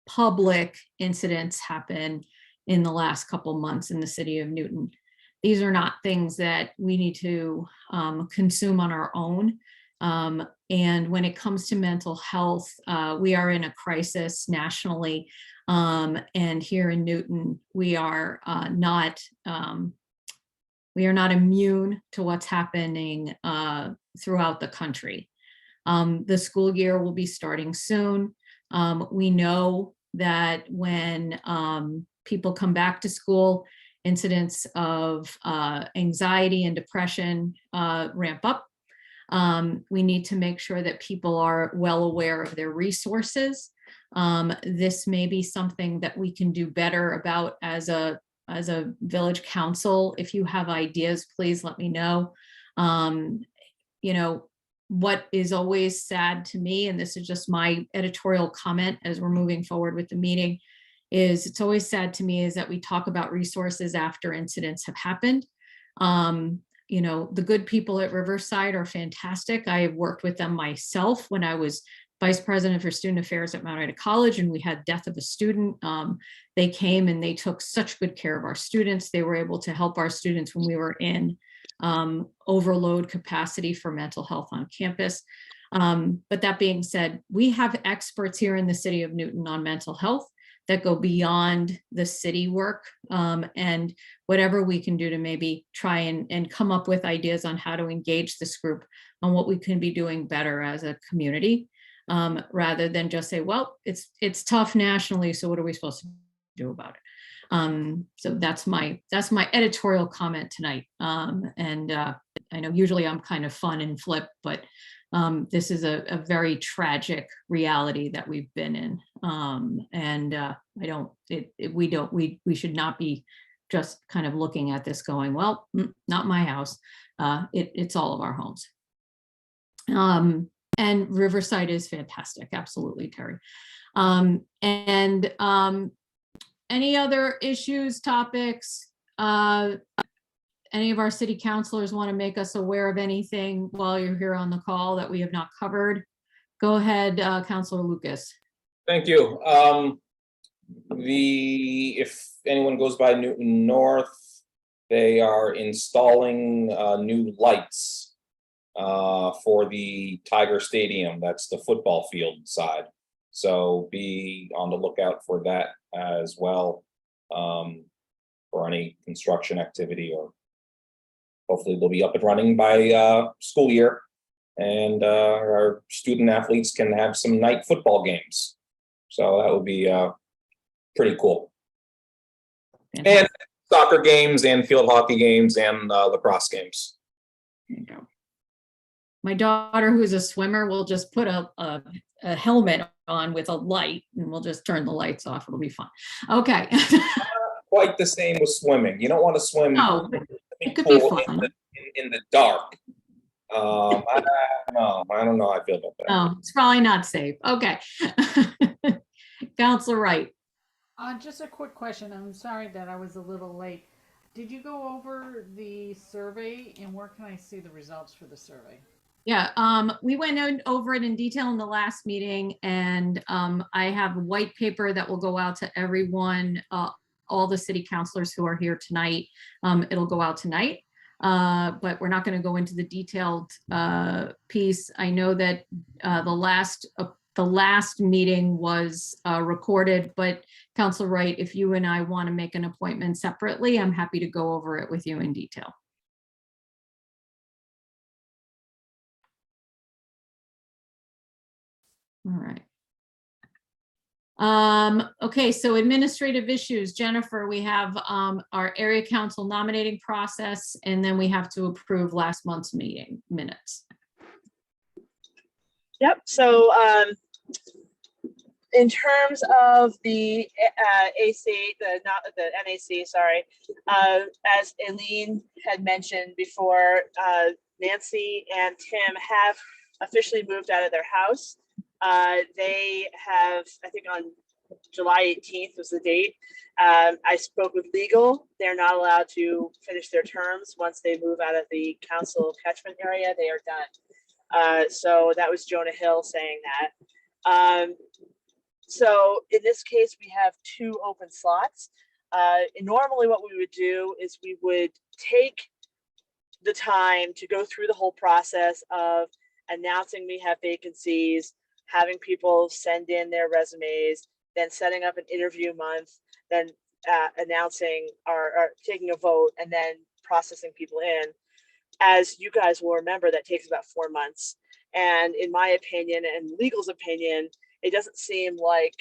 public incidents happen in the last couple months in the city of Newton. These are not things that we need to consume on our own. And when it comes to mental health, we are in a crisis nationally. And here in Newton, we are not we are not immune to what's happening throughout the country. The school year will be starting soon. We know that when people come back to school, incidents of anxiety and depression ramp up. We need to make sure that people are well aware of their resources. This may be something that we can do better about as a village council. If you have ideas, please let me know. You know, what is always sad to me, and this is just my editorial comment as we're moving forward with the meeting, is it's always sad to me is that we talk about resources after incidents have happened. You know, the good people at Riverside are fantastic. I have worked with them myself when I was vice president for student affairs at Mount Ida College, and we had death of a student. They came and they took such good care of our students. They were able to help our students when we were in overload capacity for mental health on campus. But that being said, we have experts here in the city of Newton on mental health that go beyond the city work, and whatever we can do to maybe try and come up with ideas on how to engage this group on what we can be doing better as a community, rather than just say, well, it's tough nationally, so what are we supposed to do about it? So that's my editorial comment tonight. And I know usually I'm kind of fun and flip, but this is a very tragic reality that we've been in. We should not be just kind of looking at this going, well, not my house. It's all of our homes. And Riverside is fantastic. Absolutely, Terry. Any other issues, topics? Any of our city councilors want to make us aware of anything while you're here on the call that we have not covered? Go ahead, Councilor Lucas. Thank you. If anyone goes by Newton North, they are installing new lights for the Tiger Stadium. That's the football field side. So be on the lookout for that as well, for any construction activity, or hopefully they'll be up and running by school year, and our student athletes can have some night football games. So that would be pretty cool. And soccer games and field hockey games and lacrosse games. There you go. My daughter, who's a swimmer, will just put a helmet on with a light, and we'll just turn the lights off. It'll be fun. Okay. Quite the same with swimming. You don't want to swim No, it could be fun. in the dark. I don't know how I feel about that. No, it's probably not safe. Okay. Councilor Wright. Just a quick question. I'm sorry that I was a little late. Did you go over the survey, and where can I see the results for the survey? Yeah, we went over it in detail in the last meeting, and I have a white paper that will go out to everyone, all the city councilors who are here tonight. It'll go out tonight, but we're not going to go into the detailed piece. I know that the last meeting was recorded, but Councilor Wright, if you and I want to make an appointment separately, I'm happy to go over it with you in detail. All right. Okay, so administrative issues. Jennifer, we have our area council nominating process, and then we have to approve last month's meeting minutes. Yep, so in terms of the AC, the NAC, sorry, as Aileen had mentioned before, Nancy and Tim have officially moved out of their house. They have, I think on July 18th was the date. I spoke with legal. They're not allowed to finish their terms. Once they move out of the council catchment area, they are done. So that was Jonah Hill saying that. So in this case, we have 2 open slots. And normally what we would do is we would take the time to go through the whole process of announcing we have vacancies, having people send in their resumes, then setting up an interview month, then announcing or taking a vote, and then processing people in. As you guys will remember, that takes about 4 months. And in my opinion and legal's opinion, it doesn't seem like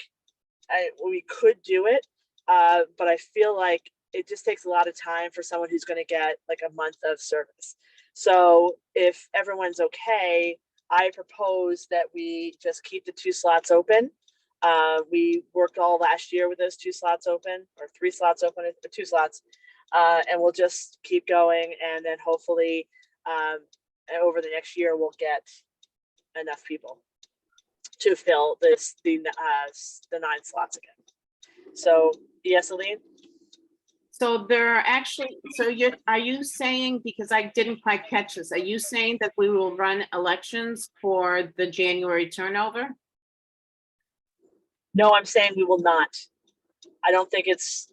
we could do it. But I feel like it just takes a lot of time for someone who's going to get like a month of service. So if everyone's okay, I propose that we just keep the 2 slots open. We worked all last year with those 2 slots open, or 3 slots open, 2 slots. And we'll just keep going. And then hopefully over the next year, we'll get enough people to fill the 9 slots again. So yes, Aline? So there are actually, are you saying, because I didn't quite catch this, are you saying that we will run elections for the January turnover? No, I'm saying we will not. I don't think it's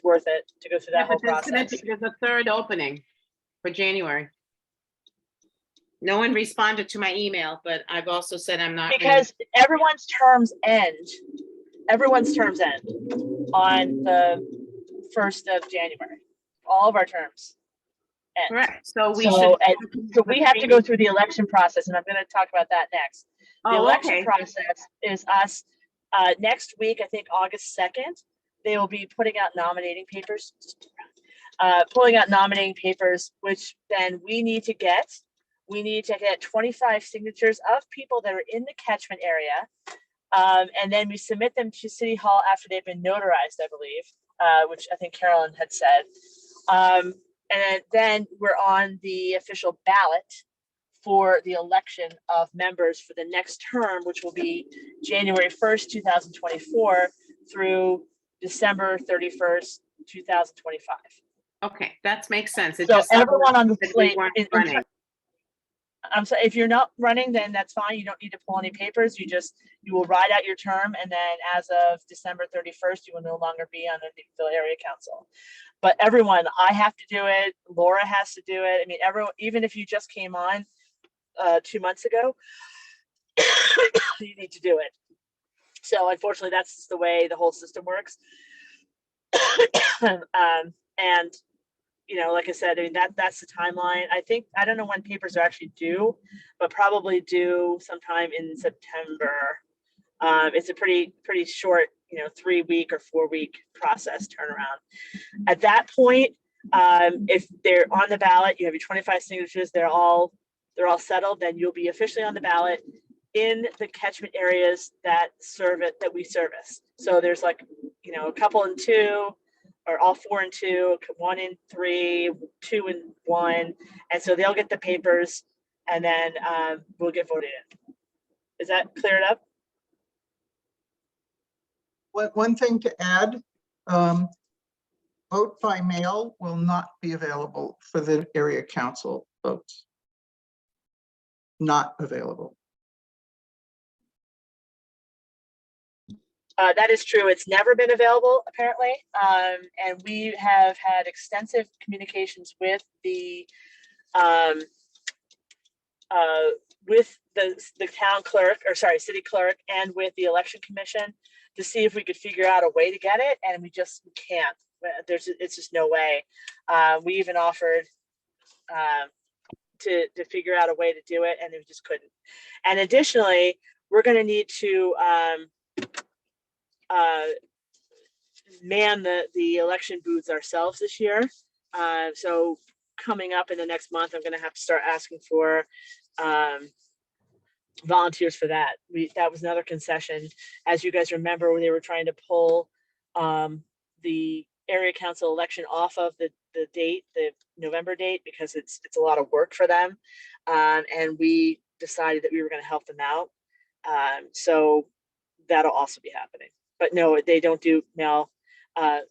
worth it to go through that whole process. There's a 3rd opening for January. No one responded to my email, but I've also said I'm not. Because everyone's terms end. Everyone's terms end on the 1st of January. All of our terms end. Correct. So we have to go through the election process, and I'm going to talk about that next. The election okay. process is us next week, I think August 2nd, they will be putting out nominating papers, pulling out nominating papers, which then we need to get 25 signatures of people that are in the catchment area. And then we submit them to City Hall after they've been notarized, I believe, which I think Carolyn had said. And then we're on the official ballot for the election of members for the next term, which will be January 1st, 2024 through December 31st, 2025. Okay, that makes sense. So everyone on the slate is running. So if you're not running, then that's fine. You don't need to pull any papers. You will ride out your term. And then as of December 31st, you will no longer be on the Newtonville Area Council. But everyone, I have to do it. Laura has to do it. I mean, everyone, even if you just came on 2 months ago, you need to do it. So unfortunately, that's just the way the whole system works. And you know, like I said, I mean, that's the timeline. I don't know when papers are actually due, but probably due sometime in September. It's a pretty short, 3-week or 4-week process turnaround. At that point, if they're on the ballot, you have your 25 signatures, they're all settled, then you'll be officially on the ballot in the catchment areas that we service. So there's like, a couple in 2, or all 4 and 2, 1 and 3, 2 and 1. And so they'll get the papers, and then we'll get voted in. Is that cleared up? One thing to add, vote by mail will not be available for the area council votes. Not available. That is true. It's never been available, apparently. And we have had extensive communications with the town clerk, or sorry, city clerk, and with the election commission to see if we could figure out a way to get it, and we can't. It's just no way. We even offered to figure out a way to do it, and we just couldn't. And additionally, we're going to need to man the election booths ourselves this year. So coming up in the next month, I'm going to have to start asking for volunteers for that. That was another concession. As you guys remember, when they were trying to pull the area council election off of the date, the November date, because it's a lot of work for them. And we decided that we were going to help them out. So that'll also be happening. But no, they don't do mail. What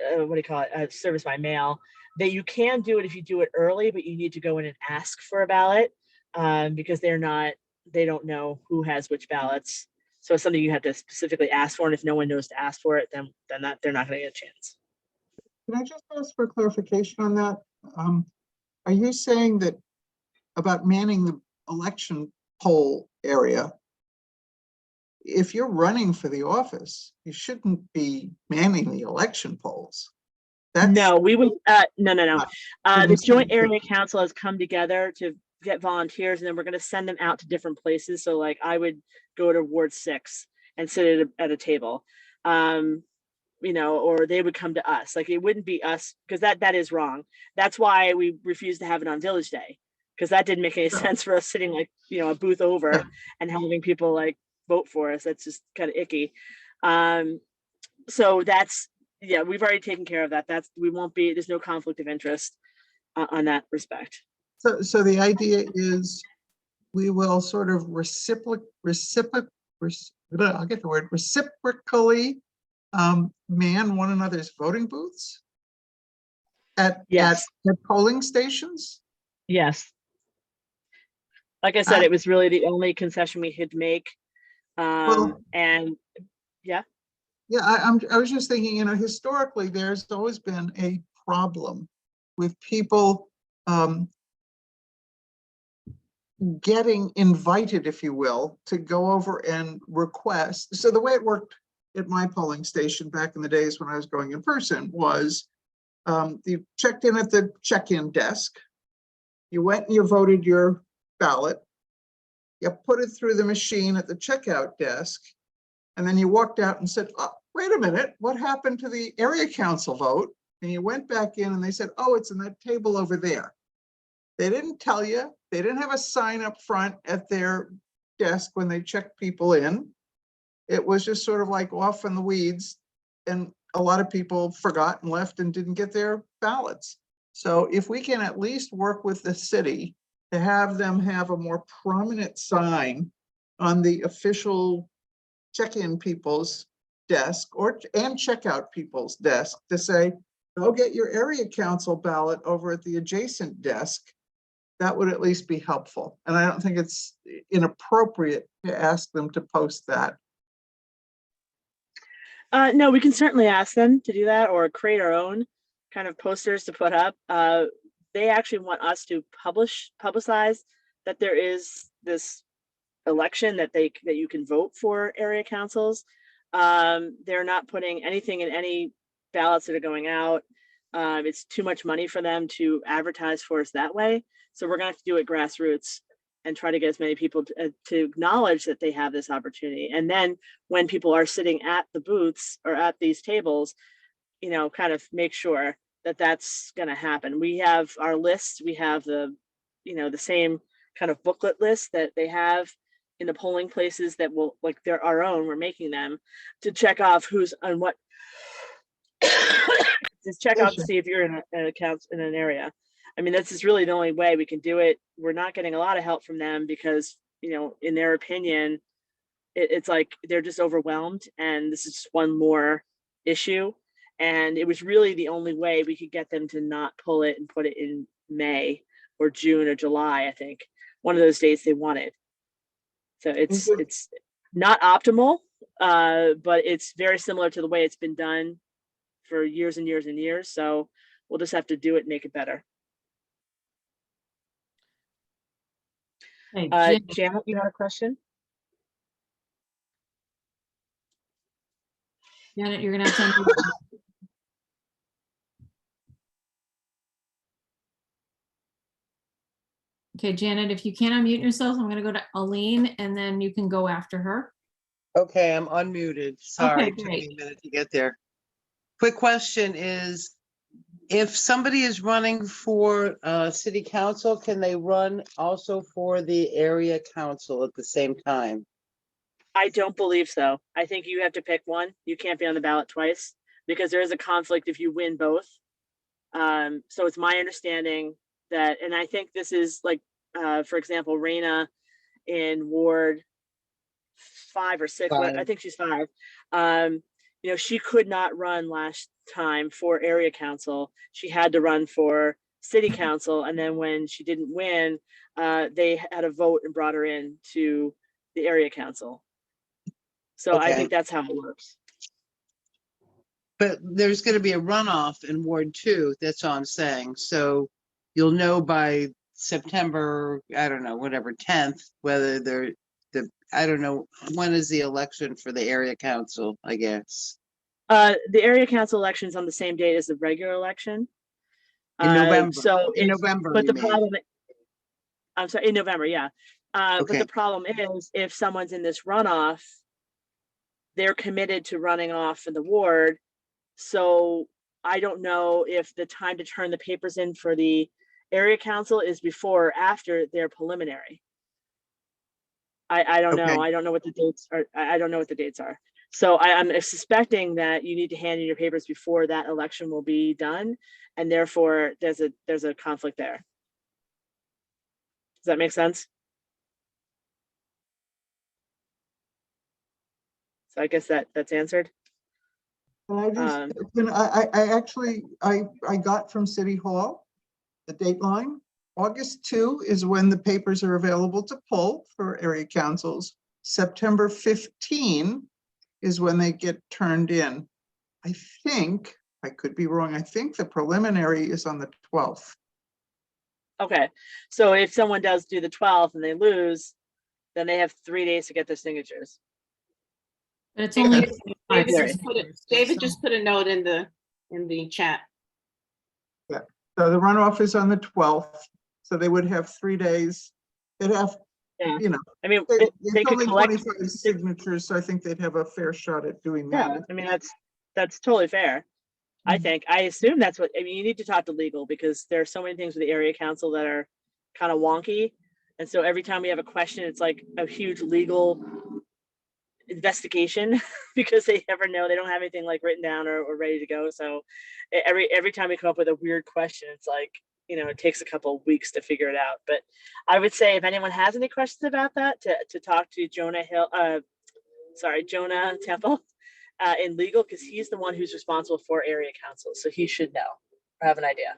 do you call it? Service by mail. You can do it if you do it early, but you need to go in and ask for a ballot because they don't know who has which ballots. So it's something you have to specifically ask for, and if no one knows to ask for it, then they're not going to get a chance. Can I just ask for clarification on that? Are you saying that about manning the election poll area? If you're running for the office, you shouldn't be manning the election polls. No, we would, no. The just- joint area council has come together to get volunteers, and then we're gonna send them out to different places. So like I would go to Ward 6 and sit at a table. You know, or they would come to us. Like it wouldn't be us, because that is wrong. That's why we refused to have it on Village Day, because that didn't make any sense for us sitting like, you know, a booth over and having people like vote for us. That's just kind of icky. So that's, yeah, we've already taken care of that. There's no conflict of interest on that respect. So the idea is we will sort of I'll get the word, reciprocally man one another's voting booths at polling stations? Yes. Like I said, it was really the only concession we had to make. And yeah. Yeah, I was just thinking, you know, historically, there's always been a problem with people getting invited, if you will, to go over and request. So the way it worked at my polling station back in the days when I was going in person was you checked in at the check-in desk, you went and you voted your ballot, you put it through the machine at the checkout desk, and then you walked out and said, oh, wait a minute, what happened to the area council vote? And you went back in and they said, oh, it's in that table over there. They didn't tell you. They didn't have a sign up front at their desk when they checked people in. It was just sort of like off in the weeds. And a lot of people forgot and left and didn't get their ballots. So if we can at least work with the city to have them have a more prominent sign on the official check-in people's desk and checkout people's desk to say, go get your area council ballot over at the adjacent desk, that would at least be helpful. And I don't think it's inappropriate to ask them to post that. No, we can certainly ask them to do that or create our own kind of posters to put up. They actually want us to publicize that there is this election that you can vote for area councils. They're not putting anything in any ballots that are going out. It's too much money for them to advertise for us that way. So we're gonna have to do it grassroots and try to get as many people to acknowledge that they have this opportunity. And then when people are sitting at the booths or at these tables, you know, kind of make sure that that's gonna happen. We have our lists, we have the, you know, the same kind of booklet list that they have in the polling places that will, like they're our own, we're making them to check off who's on what. Just check out to see if you're in an account in an area. I mean, this is really the only way we can do it. We're not getting a lot of help from them because, you know, in their opinion, it's like they're just overwhelmed and this is just one more issue. And it was really the only way we could get them to not pull it and put it in May or June or July, I think. One of those dates they wanted. So it's not optimal, but it's very similar to the way it's been done for years and years and years. So we'll just have to do it and make it better. Janet, you had a question? Janet, you're gonna have to. Okay, Janet, if you can't unmute yourself, I'm gonna go to Aline and then you can go after her. Okay, I'm unmuted. Sorry, Okay, it took great. me a minute to get there. Quick question is, if somebody is running for city council, can they run also for the area council at the same time? I don't believe so. I think you have to pick one. You can't be on the ballot twice because there is a conflict if you win both. So it's my understanding that, and I think this is like, for example, Raina in Ward 5 or 6, I think she's 5. You know, she could not run last time for area council. She had to run for city council. And then when she didn't win, they had a vote and brought her in to the area council. So I think that's how it works. But there's going to be a runoff in Ward 2. That's all I'm saying. So you'll know by September, I don't know, whatever, 10th, whether I don't know, when is the election for the area council, I guess. The area council election is on the same date as the regular election. In November. So In if- November, but you the mean. problem, I'm sorry, in November, yeah. But Okay. the problem is if someone's in this runoff, they're committed to running off in the ward. So I don't know if the time to turn the papers in for the area council is before or after their preliminary. I don't know. Okay. I don't know what the dates are. I don't know what the dates are. So I'm suspecting that you need to hand in your papers before that election will be done. And therefore there's a conflict there. Does that make sense? So I guess that's answered. And I just, I actually, I got from City Hall, the dateline. August 2 is when the papers are available to pull for area councils. September 15 is when they get turned in. I think, I could be wrong, I think the preliminary is on the 12th. Okay, so if someone does do the 12th and they lose, then they have 3 days to get their signatures. But it's only. David just put a note in the chat. Yeah, so the runoff is on the 12th, so they would have 3 days. They'd have, Yeah. you know, I mean, it's they could only collect. 25 signatures, so I think they'd have a fair shot at doing that. Yeah, I mean, that's totally fair. I think, I assume that's what, I mean, you need to talk to legal because there are so many things with the area council that are kind of wonky. And so every time we have a question, it's like a huge legal investigation because they never know, they don't have anything like written down or ready to go. So every time we come up with a weird question, it's like, you know, it takes a couple of weeks to figure it out. But I would say if anyone has any questions about that, to talk to Jonah Temple in legal, because he's the one who's responsible for area council. So he should know or have an idea.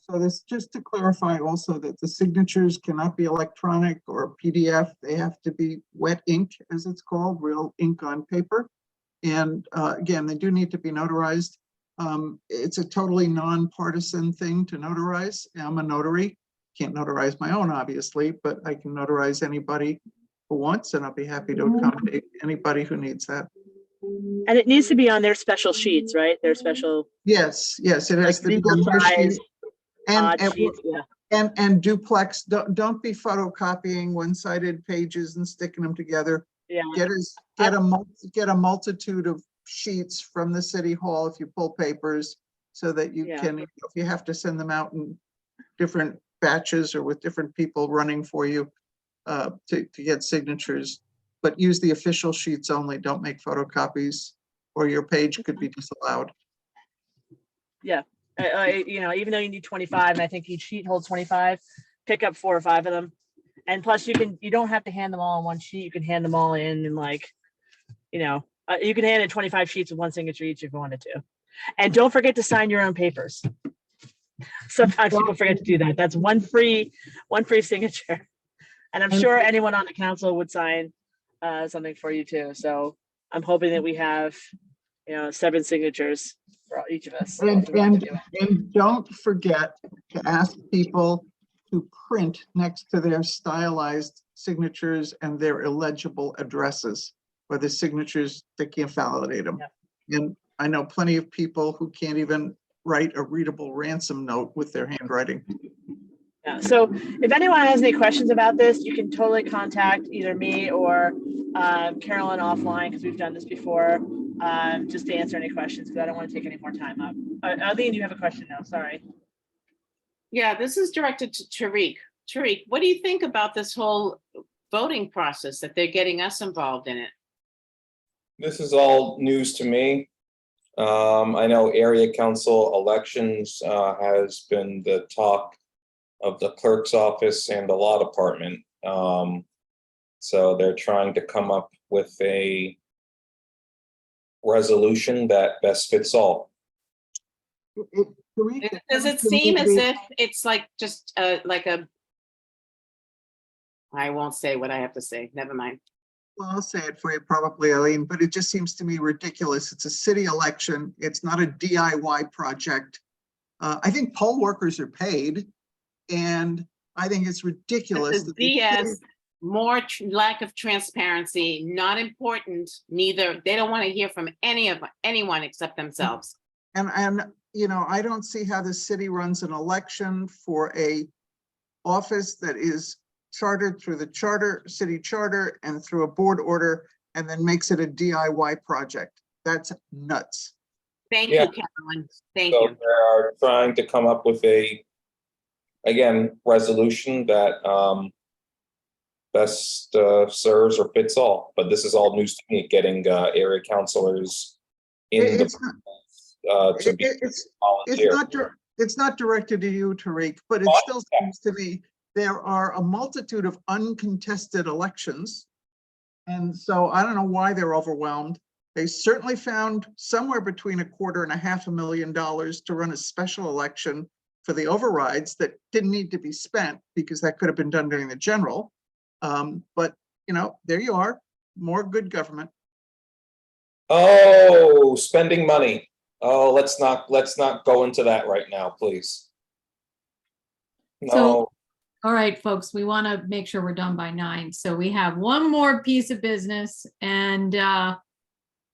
So this, just to clarify also that the signatures cannot be electronic or PDF. They have to be wet ink, as it's called, real ink on paper. And again, they do need to be notarized. It's a totally nonpartisan thing to notarize. I'm a notary. Can't notarize my own, obviously, but I can notarize anybody who wants, and I'll be happy to accommodate anybody who needs that. And it needs to be on their special sheets, right? Their special. Yes, yes, it has Like to be legal on their size, sheet. And sheets, yeah. and duplex, don't be photocopying one-sided pages and sticking them together. Yeah. Get a multitude of sheets from the city hall if you pull papers, so that you can, if you have to send them out in different batches or with different people running for you to get signatures, but use the official sheets only. Don't make photocopies or your page could be disallowed. Yeah. You know, even though you need 25, and I think each sheet holds 25, pick up 4 or 5 of them. And plus you don't have to hand them all on one sheet. You can hand them all in and, like, you know, you can hand in 25 sheets with one signature each if you wanted to. And don't forget to sign your own papers. Sometimes people forget to do that. That's one free signature. And I'm sure anyone on the council would sign something for you too. So I'm hoping that we have, you know, 7 signatures for each of us. And don't forget to ask people to print next to their stylized signatures and their illegible addresses, or the signatures that can't validate them. Yeah. And I know plenty of people who can't even write a readable ransom note with their handwriting. Yeah. So if anyone has any questions about this, you can totally contact either me or Carolyn offline, because we've done this before, just to answer any questions, because I don't want to take any more time up. Arlene, you have a question now, sorry. Yeah, this is directed to Tariq. Tariq, what do you think about this whole voting process, that they're getting us involved in it? This is all news to me. I know area council elections has been the talk of the clerk's office and the law department. So they're trying to come up with a resolution that best fits all. Does it seem as if it's like just like a, I won't say what I have to say, never mind. Well, I'll say it for you probably, Eileen, but it just seems to me ridiculous. It's a city election. It's not a DIY project. I think poll workers are paid, and I think it's ridiculous. This is BS. lack of transparency, not important, neither, they don't want to hear from anyone except themselves. And, you know, I don't see how the city runs an election for a office that is chartered through the city charter and through a board order, and then makes it a DIY project. That's nuts. Thank Yeah. you, Carolyn. Thank So you. they are trying to come up with again, resolution that best serves or fits all. But this is all news to me, getting area councilors in It's to be volunteer. It's not directed to you, Tariq, but it Oh, still seems to me there are a multitude of uncontested elections. And so I don't know why they're overwhelmed. They certainly found somewhere between $250,000 and $500,000 to run a special election for the overrides that didn't need to be spent because that could have been done during the general. But, you know, there you are, more good government. Oh, spending money. Oh, let's not go into that right now, please. So, No, all right, folks, we want to make sure we're done by 9. So we have one more piece of business and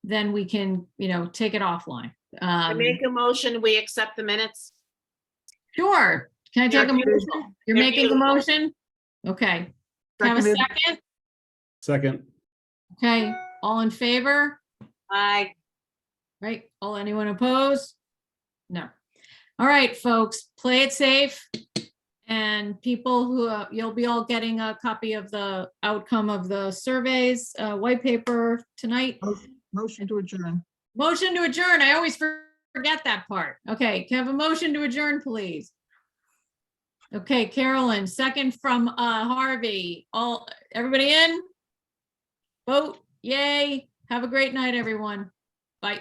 then we can, you know, take it offline. I make a motion, we accept the minutes. Sure. Can I take a They're motion? beautiful. You're They're making a beautiful. motion? Okay. Can I have a Seconded. second? Second. Okay, all in favor? Aye. Right, anyone opposed? No. All right, folks, play it safe. And people who, you'll be all getting a copy of the outcome of the surveys, white paper tonight. Motion to adjourn. Motion to adjourn, I always forget that part. Okay, can I have a motion to adjourn, please? Okay, Carolyn, second from Harvey. Everybody in? Vote, yay. Have a great night, everyone. Bye.